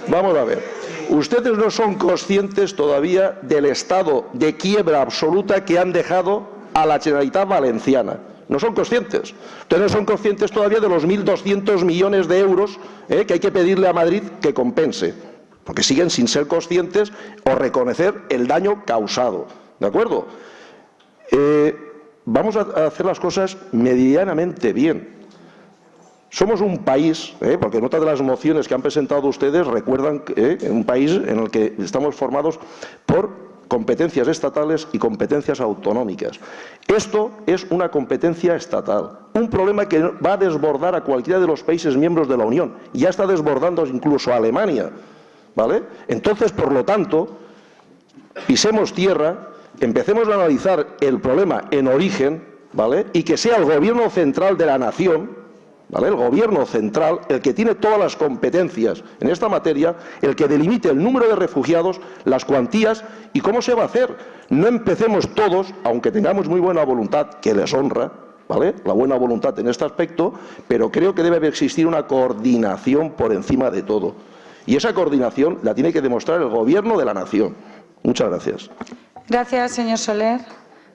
S8: Vamos a ver. Ustedes no son conscientes todavía del estado de quiebra absoluta que han dejado a la Generalitat Valenciana. No son conscientes. Ustedes no son conscientes todavía de los 1.200 millones de euros que hay que pedirle a Madrid que compense. Porque siguen sin ser conscientes o reconocer el daño causado. ¿De acuerdo? Vamos a hacer las cosas medianamente bien. Somos un país, porque en otra de las mociones que han presentado ustedes recuerdan un país en el que estamos formados por competencias estatales y competencias autonómicas. Esto es una competencia estatal, un problema que va a desbordar a cualquiera de los países miembros de la Unión. Ya está desbordando incluso a Alemania, ¿vale? Entonces, por lo tanto, pisemos tierra, empecemos a analizar el problema en origen, ¿vale? Y que sea el Gobierno central de la nación, ¿vale? El Gobierno central, el que tiene todas las competencias en esta materia, el que delimite el número de refugiados, las cuantías y cómo se va a hacer. No empecemos todos, aunque tengamos muy buena voluntad, que les honra, ¿vale?, la buena voluntad en este aspecto, pero creo que debe existir una coordinación por encima de todo. Y esa coordinación la tiene que demostrar el Gobierno de la nación. Muchas gracias.
S1: Gracias, señor Soler.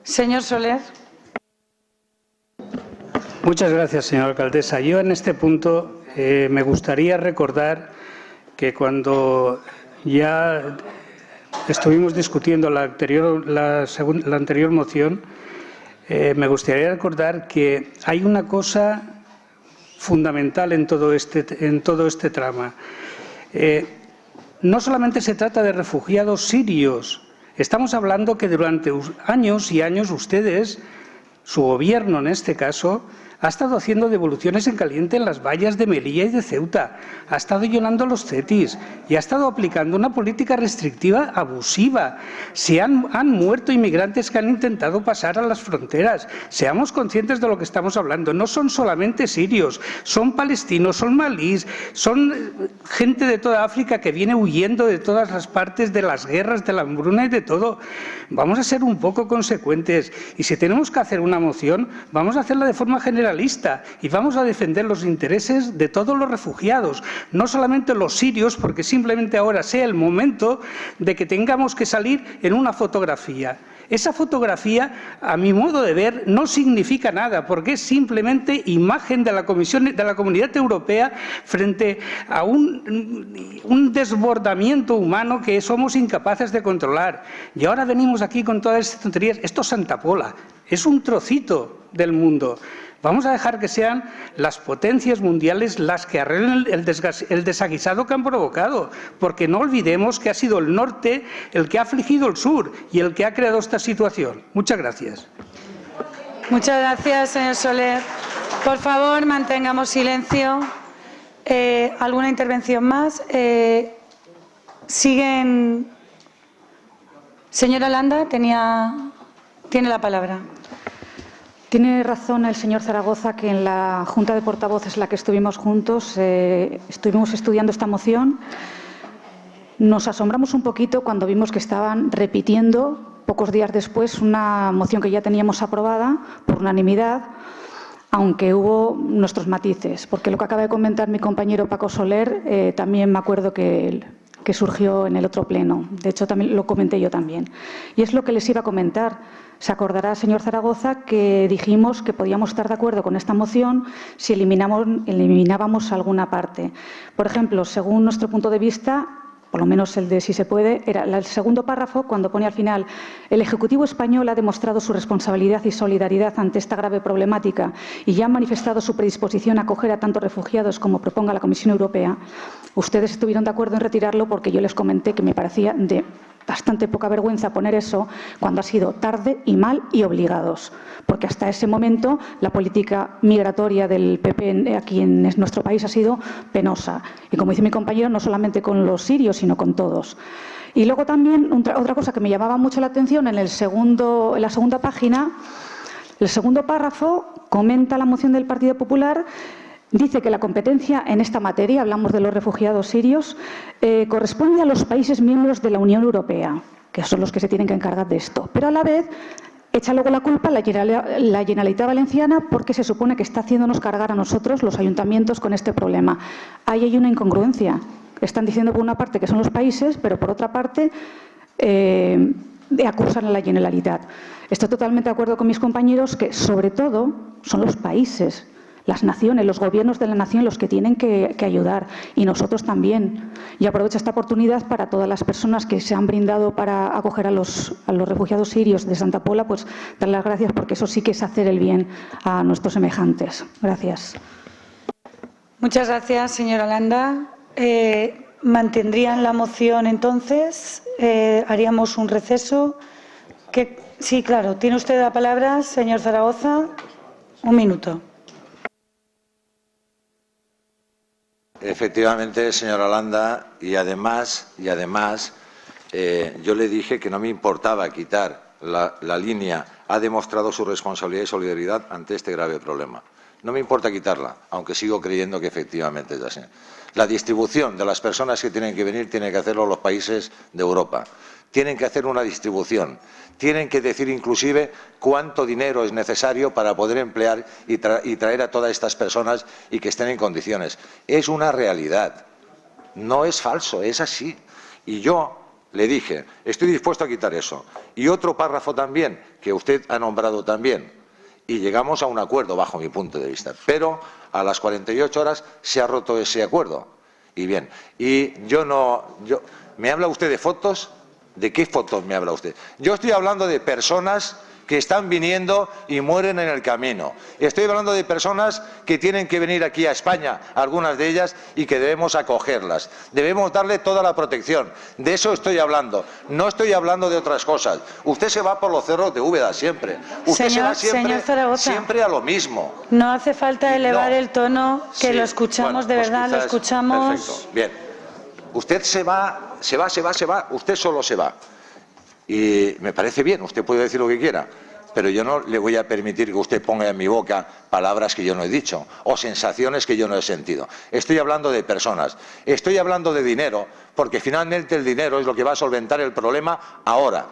S1: Señor Soler.
S6: Muchas gracias, señora alcaldesa. Yo en este punto me gustaría recordar que cuando ya estuvimos discutiendo la anterior moción, me gustaría recordar que hay una cosa fundamental en todo este trama. No solamente se trata de refugiados sirios. Estamos hablando que durante años y años ustedes, su gobierno en este caso, ha estado haciendo devoluciones en caliente en las vallas de Melilla y de Ceuta, ha estado llenando los CETIs y ha estado aplicando una política restrictiva abusiva. Han muerto inmigrantes que han intentado pasar a las fronteras. Seamos conscientes de lo que estamos hablando. No son solamente sirios, son palestinos, son malíes, son gente de toda África que viene huyendo de todas las partes de las guerras, de la hambruna y de todo. Vamos a ser un poco consecuentes y si tenemos que hacer una moción, vamos a hacerla de forma generalista y vamos a defender los intereses de todos los refugiados, no solamente los sirios, porque simplemente ahora sea el momento de que tengamos que salir en una fotografía. Esa fotografía, a mi modo de ver, no significa nada, porque es simplemente imagen de la Comunidad Europea frente a un desbordamiento humano que somos incapaces de controlar. Y ahora venimos aquí con todas estas tonterías. Esto es Santa Pola, es un trocito del mundo. Vamos a dejar que sean las potencias mundiales las que arreglen el desaguisado que han provocado, porque no olvidemos que ha sido el norte el que ha afligido el sur y el que ha creado esta situación. Muchas gracias.
S1: Muchas gracias, señor Soler. Por favor, mantengamos silencio. ¿Alguna intervención más? Siguen. Señora Landa, tiene la palabra.
S9: Tiene razón el señor Zaragoza que en la Junta de Portavoces en la que estuvimos juntos estuvimos estudiando esta moción. Nos asombramos un poquito cuando vimos que estaban repitiendo pocos días después una moción que ya teníamos aprobada por unanimidad, aunque hubo nuestros matices, porque lo que acaba de comentar mi compañero Paco Soler también me acuerdo que surgió en el otro pleno. De hecho, también lo comenté yo también. Y es lo que les iba a comentar. Se acordará, señor Zaragoza, que dijimos que podíamos estar de acuerdo con esta moción si eliminábamos alguna parte. Por ejemplo, según nuestro punto de vista, por lo menos el de si se puede, era el segundo párrafo cuando pone al final: el Ejecutivo español ha demostrado su responsabilidad y solidaridad ante esta grave problemática y ya ha manifestado su predisposición a acoger a tantos refugiados como proponga la Comisión Europea. Ustedes estuvieron de acuerdo en retirarlo porque yo les comenté que me parecía de bastante poca vergüenza poner eso cuando ha sido tarde y mal y obligados, porque hasta ese momento la política migratoria del PP aquí en nuestro país ha sido penosa. Y como dice mi compañero, no solamente con los sirios, sino con todos. Y luego también otra cosa que me llamaba mucho la atención en la segunda página, el segundo párrafo comenta la moción del Partido Popular. Dice que la competencia en esta materia, hablamos de los refugiados sirios, corresponde a los países miembros de la Unión Europea, que son los que se tienen que encargar de esto. Pero a la vez echa luego la culpa a la Generalitat Valenciana porque se supone que está haciéndonos cargar a nosotros, los ayuntamientos, con este problema. Ahí hay una incongruencia. Están diciendo por una parte que son los países, pero por otra parte acusan a la Generalitat. Estoy totalmente de acuerdo con mis compañeros que, sobre todo, son los países, las naciones, los gobiernos de la nación los que tienen que ayudar, y nosotros también. Y aprovecho esta oportunidad para todas las personas que se han brindado para acoger a los refugiados sirios de Santa Pola, pues dar las gracias, porque eso sí que es hacer el bien a nuestros semejantes. Gracias.
S1: Muchas gracias, señora Landa. ¿Mantendrían la moción entonces? ¿Haríamos un receso? Sí, claro. Tiene usted la palabra, señor Zaragoza. Un minuto.
S4: Efectivamente, señora Landa, y además yo le dije que no me importaba quitar la línea "ha demostrado su responsabilidad y solidaridad ante este grave problema". No me importa quitarla, aunque sigo creyendo que efectivamente es así. La distribución de las personas que tienen que venir tiene que hacerlo los países de Europa. Tienen que hacer una distribución. Tienen que decir inclusive cuánto dinero es necesario para poder emplear y traer a todas estas personas y que estén en condiciones. Es una realidad. No es falso, es así. Y yo le dije, estoy dispuesto a quitar eso. Y otro párrafo también, que usted ha nombrado también. Y llegamos a un acuerdo, bajo mi punto de vista. Pero a las 48 horas se ha roto ese acuerdo. Y bien, ¿me habla usted de fotos? ¿De qué fotos me habla usted? Yo estoy hablando de personas que están viniendo y mueren en el camino. Estoy hablando de personas que tienen que venir aquí a España, algunas de ellas, y que debemos acogerlas. Debemos darle toda la protección. De eso estoy hablando. No estoy hablando de otras cosas. Usted se va por los cerros de Úbeda siempre. Usted se va siempre a lo mismo.
S1: No hace falta elevar el tono, que
S4: Sí,
S1: lo escuchamos,
S4: bueno,
S1: de
S4: pues
S1: verdad, lo
S4: quizás,
S1: escuchamos.
S4: Perfecto, bien. Usted se va, usted solo se va. Y me parece bien, usted puede decir lo que quiera, pero yo no le voy a permitir que usted ponga en mi boca palabras que yo no he dicho o sensaciones que yo no he sentido. Estoy hablando de personas, estoy hablando de dinero, porque finalmente el dinero es lo que va a solventar el problema ahora.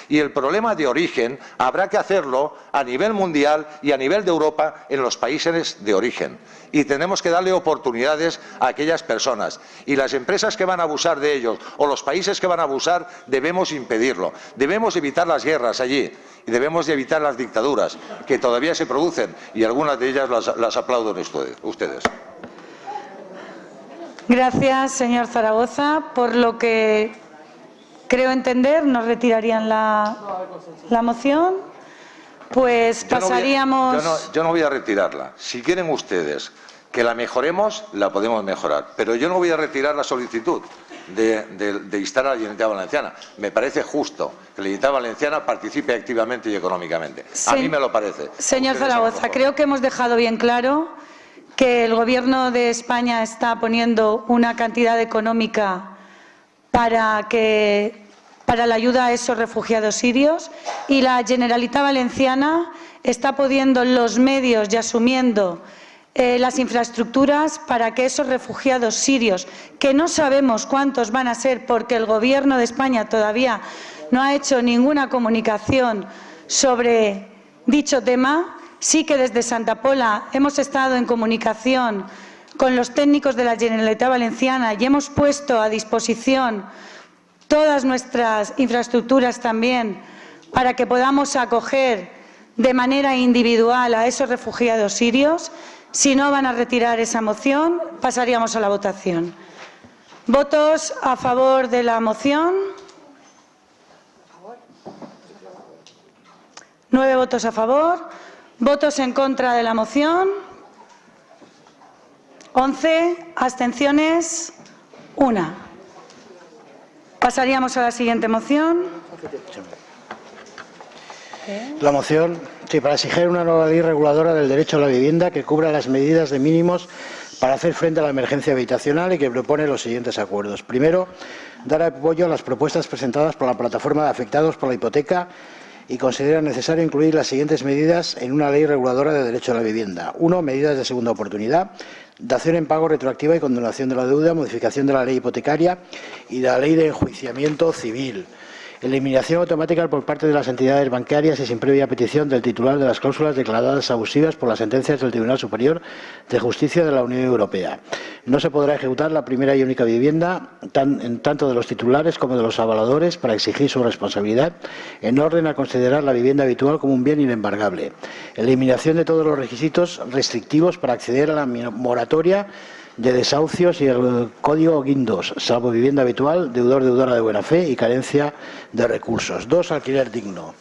S4: Y el problema de origen habrá que hacerlo a nivel mundial y a nivel de Europa en los países de origen. Y tenemos que darle oportunidades a aquellas personas. Y las empresas que van a abusar de ellos o los países que van a abusar debemos impedirlo. Debemos evitar las guerras allí y debemos evitar las dictaduras que todavía se producen y algunas de ellas las aplauden ustedes.
S1: Gracias, señor Zaragoza. Por lo que creo entender, ¿no retirarían la moción? Pues pasaríamos...
S4: Yo no voy a retirarla. Si quieren ustedes que la mejoremos, la podemos mejorar. Pero yo no voy a retirar la solicitud de instar a la Generalitat Valenciana. Me parece justo que la Generalitat Valenciana participe activamente y económicamente. A mí me lo parece.
S1: Señor Zaragoza, creo que hemos dejado bien claro que el Gobierno de España está poniendo una cantidad económica para la ayuda a esos refugiados sirios, y la Generalitat Valenciana está poniendo los medios y asumiendo las infraestructuras para que esos refugiados sirios, que no sabemos cuántos van a ser porque el Gobierno de España todavía no ha hecho ninguna comunicación sobre dicho tema, sí que desde Santa Pola hemos estado en comunicación con los técnicos de la Generalitat Valenciana y hemos puesto a disposición todas nuestras infraestructuras también para que podamos acoger de manera individual a esos refugiados sirios. Si no van a retirar esa moción, pasaríamos a la votación. ¿Votos a favor de la moción? 9 votos a favor. ¿Votos en contra de la moción? 11. ¿Abstenciones? 1. Pasaríamos a la siguiente moción.
S2: La moción, sí, para exigir una nueva ley reguladora del derecho a la vivienda que cubra las medidas de mínimos para hacer frente a la emergencia habitacional y que propone los siguientes acuerdos. Primero, dar apoyo a las propuestas presentadas por la plataforma de afectados por la hipoteca y considera necesario incluir las siguientes medidas en una ley reguladora de derecho a la vivienda. 1. Medidas de segunda oportunidad, dación en pago retroactiva y condonación de la deuda, modificación de la ley hipotecaria y de la ley de enjuiciamiento civil. Eliminación automática por parte de las entidades bancarias y sin previa petición del titular de las cláusulas declaradas abusivas por las sentencias del Tribunal Superior de Justicia de la Unión Europea. No se podrá ejecutar la primera y única vivienda tanto de los titulares como de los avaladores para exigir su responsabilidad en orden a considerar la vivienda habitual como un bien inembargable. Eliminación de todos los requisitos restrictivos para acceder a la moratoria de desahucios y el código Guindos, salvo vivienda habitual, deudor-deudora de buena fe y carencia de recursos. 2. Alquiler digno.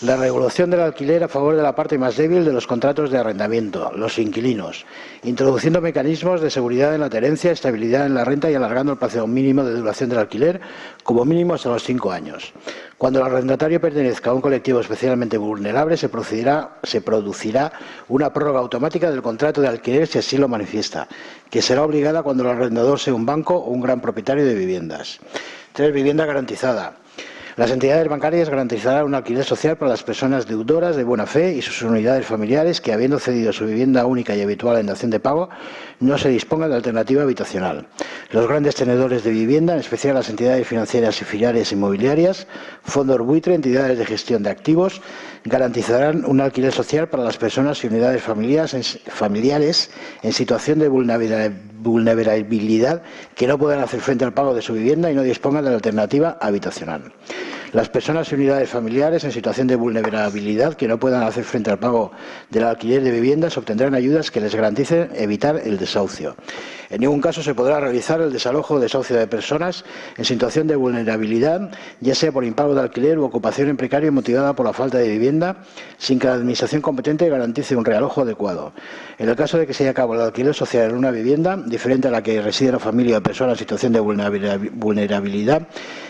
S2: La regulación del alquiler a favor de la parte más débil de los contratos de arrendamiento, los inquilinos, introduciendo mecanismos de seguridad en la tenencia, estabilidad en la renta y alargando el plazo mínimo de duración del alquiler, como mínimo hasta los 5 años. Cuando el arrendatario pertenezca a un colectivo especialmente vulnerable, se producirá una prórroga automática del contrato de alquiler si así lo manifiesta, que será obligada cuando el arrendador sea un banco o un gran propietario de viviendas. 3. Vivienda garantizada. Las entidades bancarias garantizarán un alquiler social para las personas deudoras de buena fe y sus unidades familiares que, habiendo cedido su vivienda única y habitual en dación de pago, no se dispongan de alternativa habitacional. Los grandes tenedores de vivienda, en especial las entidades financieras y filiales inmobiliarias, fondos buitre, entidades de gestión de activos, garantizarán un alquiler social para las personas y unidades familiares en situación de vulnerabilidad que no puedan hacer frente al pago de su vivienda y no dispongan de la alternativa habitacional. Las personas y unidades familiares en situación de vulnerabilidad que no puedan hacer frente al pago del alquiler de viviendas obtendrán ayudas que les garanticen evitar el desahucio. En ningún caso se podrá realizar el desalojo o desahucio de personas en situación de vulnerabilidad, ya sea por impago de alquiler u ocupación en precario motivada por la falta de vivienda, sin que la Administración competente garantice un realojo adecuado. En el caso de que se lleve a cabo el alquiler social en una vivienda diferente a la que reside la familia o persona en situación de vulnerabilidad,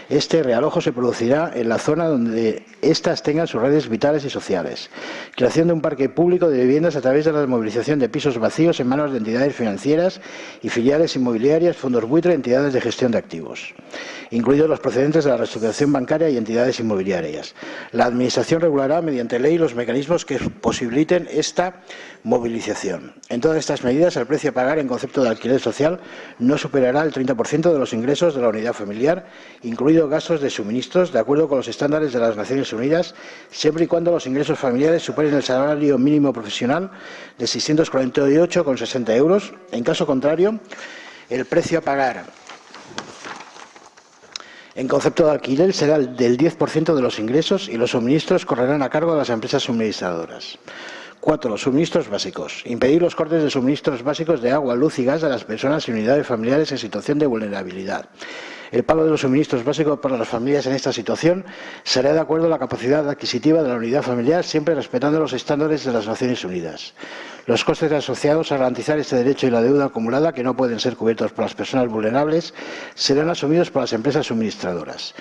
S2: este realojo se producirá en la zona donde éstas tengan sus redes vitales y sociales. Creación de un parque público de viviendas a través de la movilización de pisos vacíos en manos de entidades financieras y filiales inmobiliarias, fondos buitre, entidades de gestión de activos, incluidos los procedentes de la reestructuración bancaria y entidades inmobiliarias. La Administración regulará mediante ley los mecanismos que posibiliten esta movilización. En todas estas medidas, el precio a pagar en concepto de alquiler social no superará el 30% de los ingresos de la unidad familiar, incluidos gastos de suministros, de acuerdo con los estándares de las Naciones Unidas, siempre y cuando los ingresos familiares superen el salario mínimo profesional de 648,60 euros. En caso contrario, el precio a pagar en concepto de alquiler será el del 10% de los ingresos y los suministros correrán a cargo de las empresas suministradoras. 4. Los suministros básicos. Impedir los cortes de suministros básicos de agua, luz y gas a las personas y unidades familiares en situación de vulnerabilidad. El pago de los suministros básicos para las familias en esta situación será de acuerdo a la capacidad adquisitiva de la unidad familiar, siempre respetando los estándares de las Naciones Unidas. Los costes asociados a garantizar este derecho y la deuda acumulada, que no pueden ser cubiertos por las personas vulnerables, serán asumidos por las empresas suministradoras.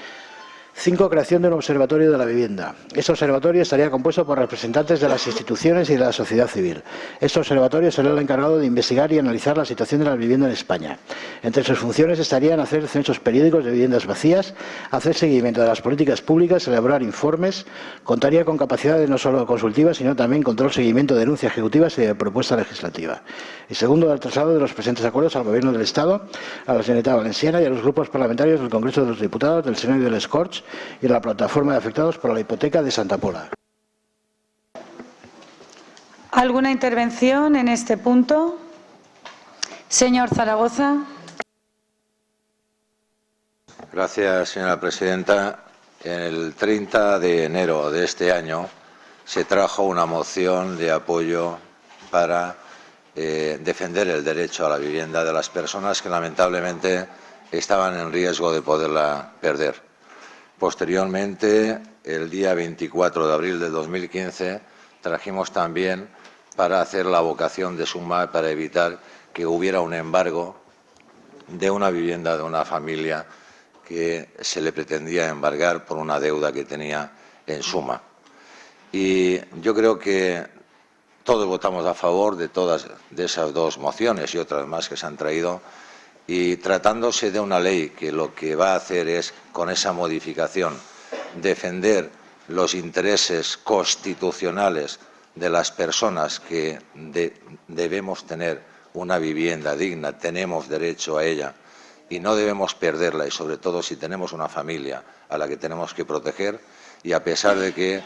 S2: 5. Creación de un observatorio de la vivienda. Este observatorio estaría compuesto por representantes de las instituciones y de la sociedad civil. Este observatorio será el encargado de investigar y analizar la situación de la vivienda en España. Entre sus funciones estarían hacer censos periódicos de viviendas vacías, hacer seguimiento de las políticas públicas, elaborar informes, contaría con capacidades no solo consultivas, sino también control, seguimiento, denuncias ejecutivas y de propuesta legislativa. Y segundo, el traslado de los presentes acuerdos al Gobierno del Estado, a la Generalitat Valenciana y a los grupos parlamentarios del Congreso de los Diputados, del Senado y de les Corts, y a la plataforma de afectados por la hipoteca de Santa Pola.
S1: ¿Alguna intervención en este punto? Señor Zaragoza.
S4: Gracias, señora presidenta. El 30 de enero de este año se trajo una moción de apoyo para defender el derecho a la vivienda de las personas que lamentablemente estaban en riesgo de poderla perder. Posteriormente, el día 24 de abril de 2015, trajimos también para hacer la vocación de suma para evitar que hubiera un embargo de una vivienda de una familia que se le pretendía embargar por una deuda que tenía en suma. Y yo creo que todos votamos a favor de todas de esas dos mociones y otras más que se han traído. Y tratándose de una ley que lo que va a hacer es, con esa modificación, defender los intereses constitucionales de las personas que debemos tener una vivienda digna, tenemos derecho a ella y no debemos perderla, y sobre todo si tenemos una familia a la que tenemos que proteger, y a pesar de que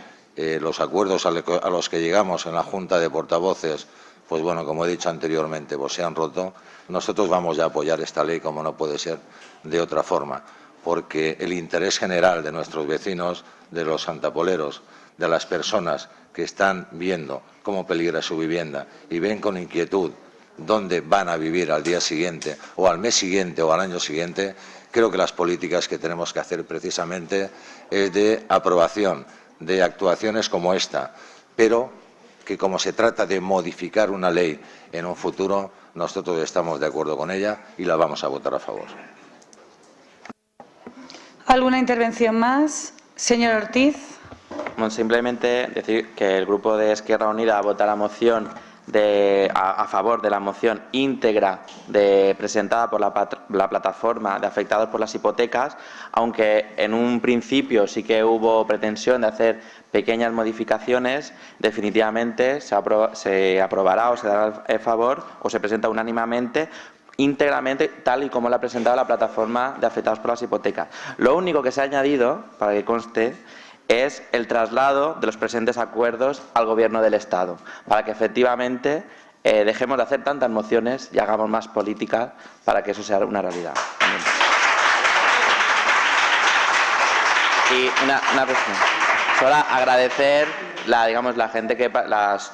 S4: los acuerdos a los que llegamos en la Junta de Portavoces, pues bueno, como he dicho anteriormente, pues se han roto. Nosotros vamos a apoyar esta ley como no puede ser de otra forma, porque el interés general de nuestros vecinos, de los santapoleros, de las personas que están viendo cómo peligra su vivienda y ven con inquietud dónde van a vivir al día siguiente o al mes siguiente o al año siguiente, creo que las políticas que tenemos que hacer precisamente es de aprobación de actuaciones como esta, pero que como se trata de modificar una ley en un futuro, nosotros estamos de acuerdo con ella y la vamos a votar a favor.
S1: ¿Alguna intervención más? Señor Ortiz.
S7: Bueno, simplemente decir que el Grupo de Esquerra Unida vota la moción a favor de la moción íntegra presentada por la plataforma de afectados por las hipotecas, aunque en un principio sí que hubo pretensión de hacer pequeñas modificaciones. Definitivamente se aprobará o se dará a favor o se presenta unánimemente, íntegramente, tal y como la ha presentado la plataforma de afectados por las hipotecas. Lo único que se ha añadido, para que conste, es el traslado de los presentes acuerdos al Gobierno del Estado, para que efectivamente dejemos de hacer tantas mociones y hagamos más política para que eso sea una realidad. Y una cuestión. Solo agradecer la gente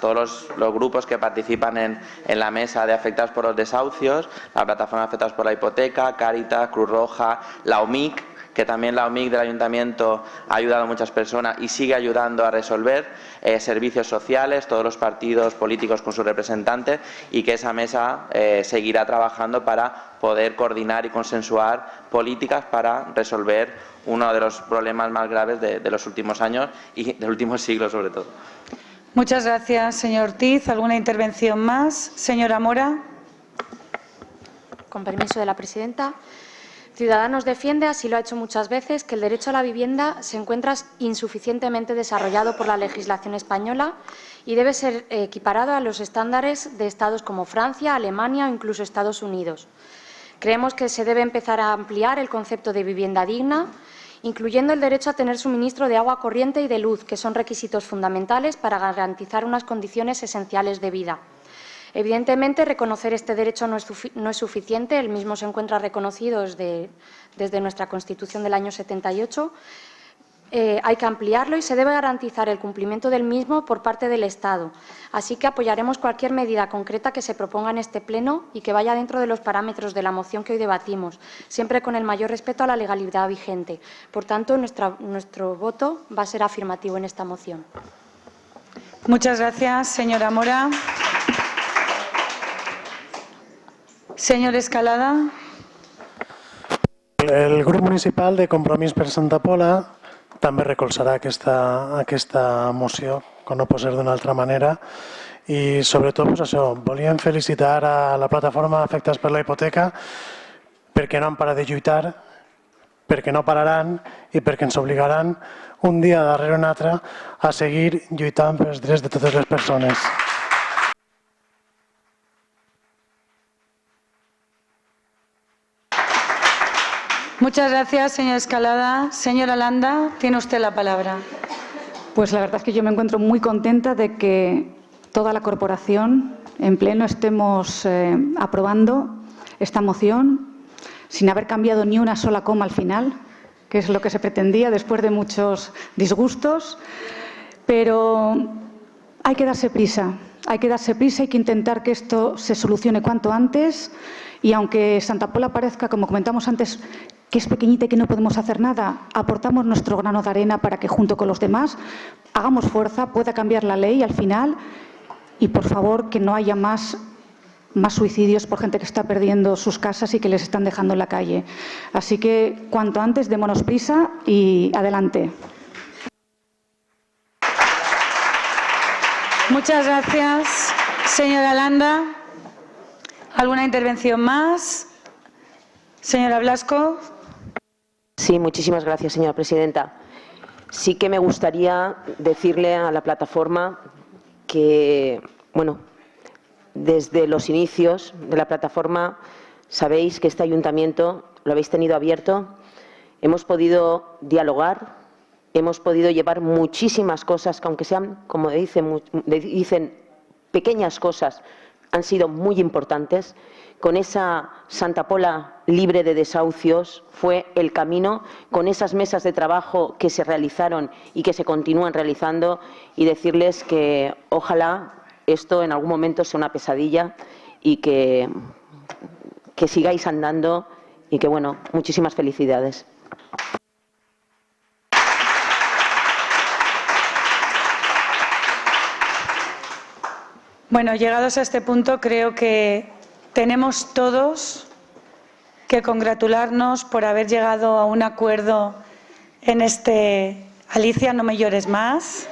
S7: todos los grupos que participan en la mesa de afectados por los desahucios, la plataforma de afectados por la hipoteca, Cáritas, Cruz Roja, la OMIC, que también la OMIC del Ayuntamiento ha ayudado a muchas personas y sigue ayudando a resolver, servicios sociales, todos los partidos políticos con sus representantes, y que esa mesa seguirá trabajando para poder coordinar y consensuar políticas para resolver uno de los problemas más graves de los últimos años y del último siglo sobre todo.
S1: Muchas gracias, señor Ortiz. ¿Alguna intervención más? Señora Mora.
S5: Con permiso de la presidenta. Ciudadanos defiende, así lo ha hecho muchas veces, que el derecho a la vivienda se encuentra insuficientemente desarrollado por la legislación española y debe ser equiparado a los estándares de estados como Francia, Alemania o incluso Estados Unidos. Creemos que se debe empezar a ampliar el concepto de vivienda digna, incluyendo el derecho a tener suministro de agua corriente y de luz, que son requisitos fundamentales para garantizar unas condiciones esenciales de vida. Evidentemente, reconocer este derecho no es suficiente, el mismo se encuentra reconocido desde nuestra Constitución del año 78. Hay que ampliarlo y se debe garantizar el cumplimiento del mismo por parte del Estado. Así que apoyaremos cualquier medida concreta que se proponga en este Pleno y que vaya dentro de los parámetros de la moción que hoy debatimos, siempre con el mayor respeto a la legalidad vigente. Por tanto, nuestro voto va a ser afirmativo en esta moción.
S1: Muchas gracias, señora Mora. Senyor Escalada.
S10: El grup municipal de Compromís per Santa Pola també recolzarà aquesta moció, com no pot ser d'una altra manera. I sobretot, doncs això, volíem felicitar a la plataforma Afectats per la Hipoteca perquè no han parat de lluitar, perquè no pararan i perquè ens obligaran un dia darrere un altre a seguir lluitant pels drets de totes les persones.
S1: Muchas gracias, señor Escalada. Señora Landa, tiene usted la palabra.
S9: Pues la verdad es que yo me encuentro muy contenta de que toda la corporación en pleno estemos aprobando esta moción sin haber cambiado ni una sola coma al final, que es lo que se pretendía después de muchos disgustos. Pero hay que darse prisa, hay que intentar que esto se solucione cuanto antes. Y aunque Santa Pola parezca, como comentamos antes, que es pequeñita y que no podemos hacer nada, aportamos nuestro grano de arena para que junto con los demás hagamos fuerza, pueda cambiar la ley al final y, por favor, que no haya más suicidios por gente que está perdiendo sus casas y que les están dejando en la calle. Así que, cuanto antes, démonos prisa y adelante.
S1: Muchas gracias, señora Landa. ¿Alguna intervención más? Señora Blasco.
S11: Sí, muchísimas gracias, señora presidenta. Sí que me gustaría decirle a la plataforma que, bueno, desde los inicios de la plataforma sabéis que este ayuntamiento lo habéis tenido abierto, hemos podido dialogar, hemos podido llevar muchísimas cosas que, aunque sean, como dicen pequeñas cosas, han sido muy importantes. Con esa Santa Pola libre de desahucios fue el camino, con esas mesas de trabajo que se realizaron y que se continúan realizando, y decirles que ojalá esto en algún momento sea una pesadilla y que sigáis andando y que, bueno, muchísimas felicidades.
S1: Bueno, llegados a este punto, creo que tenemos todos que congratularnos por haber llegado a un acuerdo en este... Alicia, no me llores más,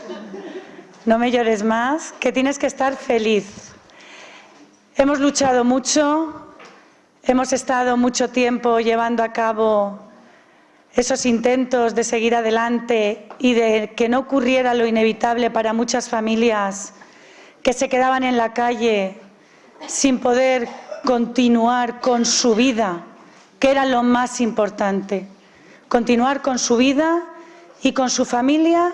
S1: que tienes que estar feliz. Hemos luchado mucho, hemos estado mucho tiempo llevando a cabo esos intentos de seguir adelante y de que no ocurriera lo inevitable para muchas familias que se quedaban en la calle sin poder continuar con su vida, que era lo más importante. Continuar con su vida y con su familia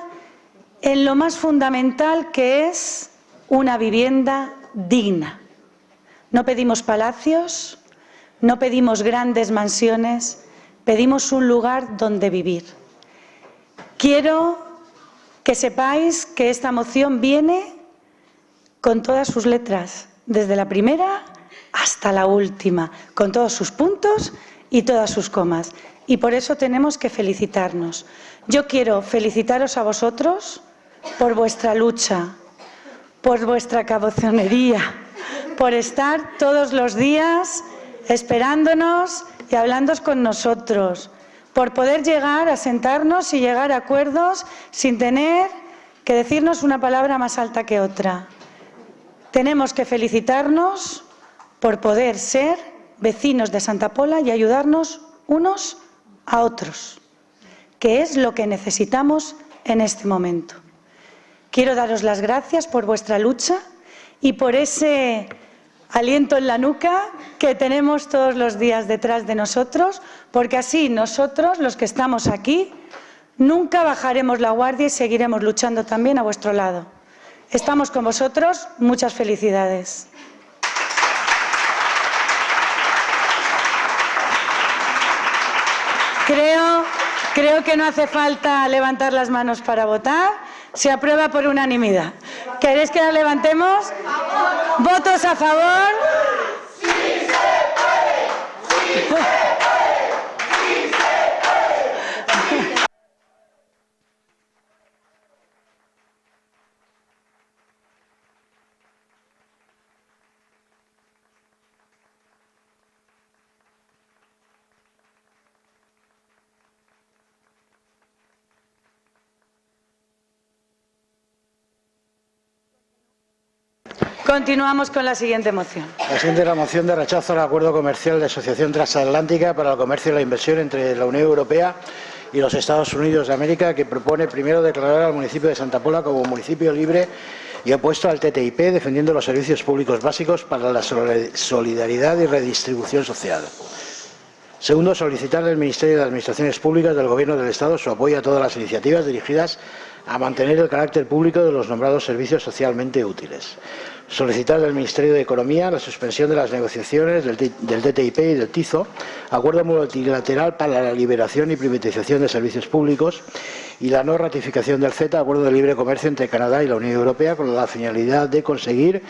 S1: en lo más fundamental, que es una vivienda digna. No pedimos palacios, no pedimos grandes mansiones, pedimos un lugar donde vivir. Quiero que sepáis que esta moción viene con todas sus letras, desde la primera hasta la última, con todos sus puntos y todas sus comas. Y por eso tenemos que felicitarnos. Yo quiero felicitaros a vosotros por vuestra lucha, por vuestra cabezonería, por estar todos los días esperándonos y hablando con nosotros, por poder llegar a sentarnos y llegar a acuerdos sin tener que decirnos una palabra más alta que otra. Tenemos que felicitarnos por poder ser vecinos de Santa Pola y ayudarnos unos a otros, que es lo que necesitamos en este momento. Quiero daros las gracias por vuestra lucha y por ese aliento en la nuca que tenemos todos los días detrás de nosotros, porque así nosotros, los que estamos aquí, nunca bajaremos la guardia y seguiremos luchando también a vuestro lado. Estamos con vosotros. Muchas felicidades. Creo que no hace falta levantar las manos para votar. Se aprueba por unanimidad. ¿Queréis que la levantemos? ¿Votos a favor? ¡Sí se puede! ¡Sí se puede! ¡Sí se puede! Continuamos con la siguiente moción.
S2: La siguiente es la moción de rechazo al acuerdo comercial de asociación transatlántica para el comercio y la inversión entre la Unión Europea y los Estados Unidos de América, que propone primero declarar al municipio de Santa Pola como municipio libre y opuesto al TTIP, defendiendo los servicios públicos básicos para la solidaridad y redistribución social. Segundo, solicitar del Ministerio de Administraciones Públicas del Gobierno del Estado su apoyo a todas las iniciativas dirigidas a mantener el carácter público de los nombrados servicios socialmente útiles. Solicitar del Ministerio de Economía la suspensión de las negociaciones del TTIP y del TIZO, acuerdo multilateral para la liberación y privatización de servicios públicos, y la no ratificación del CETA, acuerdo de libre comercio entre Canadá y la Unión Europea, con la finalidad de conseguir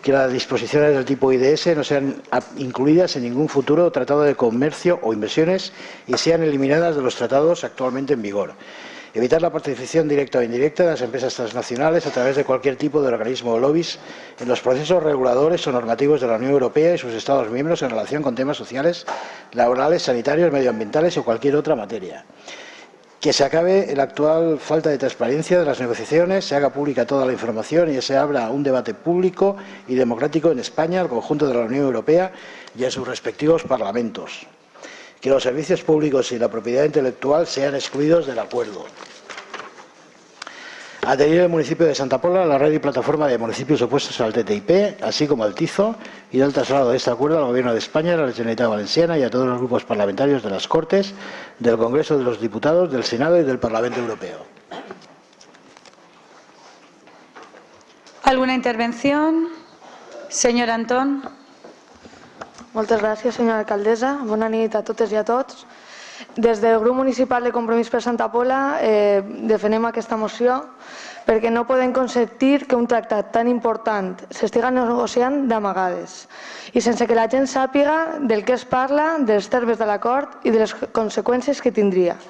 S2: que las disposiciones del tipo IDS no sean incluidas en ningún futuro tratado de comercio o inversiones y sean eliminadas de los tratados actualmente en vigor. Evitar la participación directa o indirecta de las empresas transnacionales a través de cualquier tipo de organismo o lobbies en los procesos reguladores o normativos de la Unión Europea y sus Estados miembros en relación con temas sociales, laborales, sanitarios, medioambientales o cualquier otra materia. Que se acabe la actual falta de transparencia de las negociaciones, se haga pública toda la información y se abra un debate público y democrático en España, el conjunto de la Unión Europea y en sus respectivos parlamentos. Que los servicios públicos y la propiedad intelectual sean excluidos del acuerdo. Adherir el municipio de Santa Pola a la red y plataforma de municipios opuestos al TTIP, así como al TIZO, y del traslado de este acuerdo al Gobierno de España, a la Generalitat Valenciana y a todos los grupos parlamentarios de las Cortes, del Congreso de los Diputados, del Senado y del Parlamento Europeo.
S1: ¿Alguna intervención? Señor Antón.
S12: Moltes gràcies, senyora alcaldessa. Bona nit a totes i a tots. Des del grup municipal de Compromís per Santa Pola defensem aquesta moció perquè no podem consentir que un tractat tan important s'estiga negociant d'amagades i sense que la gent sàpiga del que es parla, dels termes de l'acord i de les conseqüències que tindria.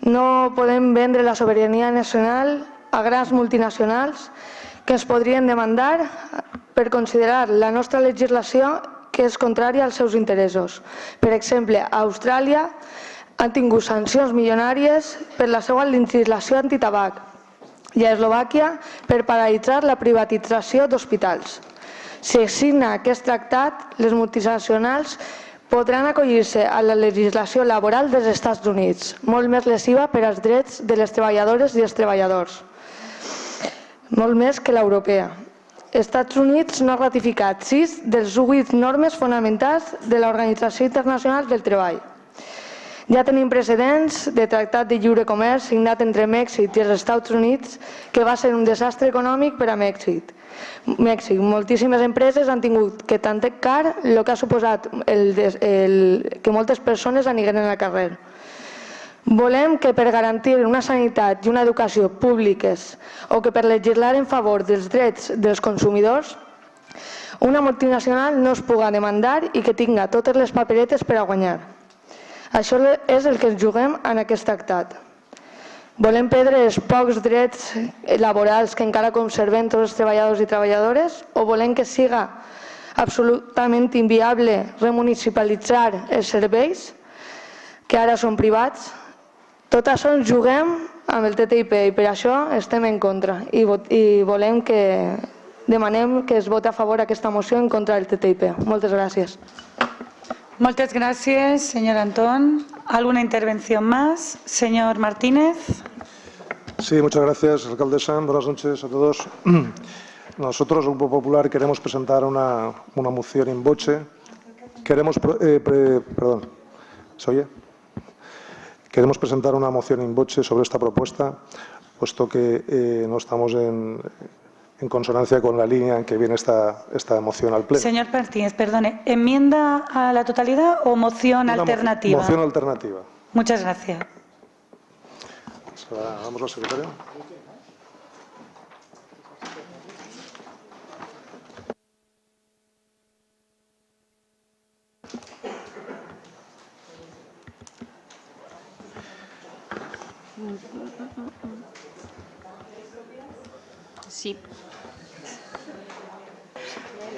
S12: No podem vendre la sobirania nacional a grans multinacionals que ens podrien demandar per considerar la nostra legislació que és contrària als seus interessos. Per exemple, a Austràlia han tingut sancions milionàries per la seva legislació antitabac i a Eslovàquia per paralitzar la privatització d'hospitals. Si es signa aquest tractat, les multinacionals podran acollir-se a la legislació laboral dels Estats Units, molt més lesiva per als drets de les treballadores i els treballadors, molt més que l'europea. Estats Units no ha ratificat 6 de les 8 normes fonamentals de l'Organització Internacional del Treball. Ja tenim precedents de tractat de lliure comerç signat entre Mèxic i els Estats Units que va ser un desastre econòmic per a Mèxic. Moltíssimes empreses han tingut que tancar el que ha suposat que moltes persones anigueren al carrer. Volem que per garantir una sanitat i una educació públiques o que per legislar en favor dels drets dels consumidors, una multinacional no es puga demandar i que tinga totes les paperetes per a guanyar. Això és el que ens juguem en aquest tractat. Volem perdre els pocs drets laborals que encara conserven tots els treballadors i treballadores o volem que siga absolutament inviable remunicipalitzar els serveis que ara són privats? Tot això ens juguem amb el TTIP i per això estem en contra i volem que demanem que es voti a favor aquesta moció en contra del TTIP. Moltes gràcies.
S1: Muchas gracias, señor Antón. ¿Alguna intervención más? Señor Martínez.
S13: Sí, muchas gracias, alcaldesa. Buenas noches a todos. Nosotros, el Grupo Popular, queremos presentar una moción in voce. Queremos presentar una moción in voce sobre esta propuesta, puesto que no estamos en consonancia con la línea en que viene esta moción al Pleno.
S1: Señor Martínez, perdone, ¿enmienda a la totalidad o moción alternativa?
S13: Moción alternativa.
S1: Muchas gracias.
S13: Se la damos al secretario.
S5: Sí.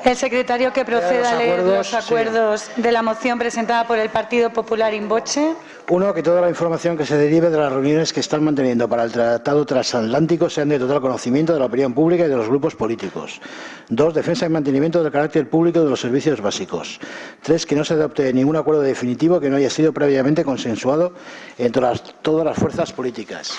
S1: El secretario que proceda a leer los acuerdos de la moción presentada por el Partido Popular in voce.
S2: 1. Que toda la información que se derive de las reuniones que están manteniendo para el Tratado Transatlántico sean de total conocimiento de la opinión pública y de los grupos políticos. 2. Defensa y mantenimiento del carácter público de los servicios básicos. 3. Que no se adopte ningún acuerdo definitivo que no haya sido previamente consensuado entre todas las fuerzas políticas.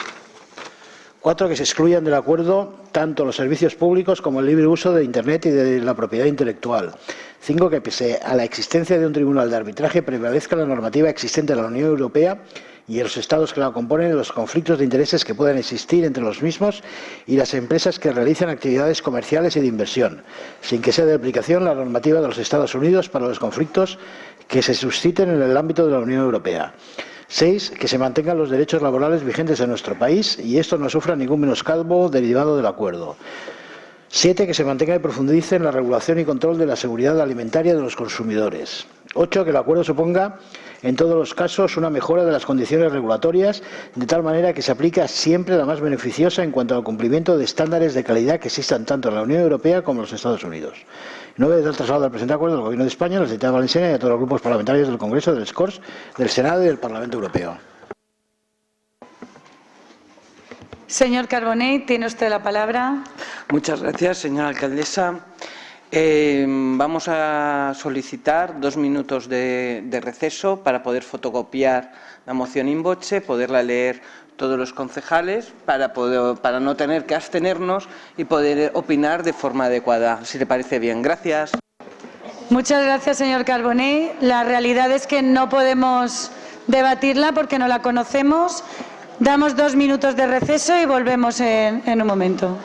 S2: 4. Que se excluyan del acuerdo tanto los servicios públicos como el libre uso de Internet y de la propiedad intelectual. 5. Que pese a la existencia de un tribunal de arbitraje prevalezca la normativa existente en la Unión Europea y en los Estados que la componen en los conflictos de intereses que puedan existir entre los mismos y las empresas que realizan actividades comerciales y de inversión, sin que sea de aplicación la normativa de los Estados Unidos para los conflictos que se susciten en el ámbito de la Unión Europea. 6. Que se mantengan los derechos laborales vigentes en nuestro país y esto no sufra ningún menoscabo derivado del acuerdo. 7. Que se mantenga y profundice en la regulación y control de la seguridad alimentaria de los consumidores. 8. Que el acuerdo suponga en todos los casos una mejora de las condiciones regulatorias de tal manera que se aplique siempre la más beneficiosa en cuanto al cumplimiento de estándares de calidad que existan tanto en la Unión Europea como en los Estados Unidos. 9. Del traslado del presente acuerdo del Gobierno de España, a la Generalitat Valenciana y a todos los grupos parlamentarios del Congreso, del Corts, del Senado y del Parlamento Europeo.
S1: Señor Carbonell, tiene usted la palabra.
S3: Muchas gracias, señora alcaldesa. Vamos a solicitar 2 minutos de receso para poder fotocopiar la moción in voce, poderla leer todos los concejales para no tener que abstenernos y poder opinar de forma adecuada, si le parece bien. Gracias.
S1: Muchas gracias, señor Carbonell. La realidad es que no podemos debatirla porque no la conocemos. Damos 2 minutos de receso y volvemos en un momento.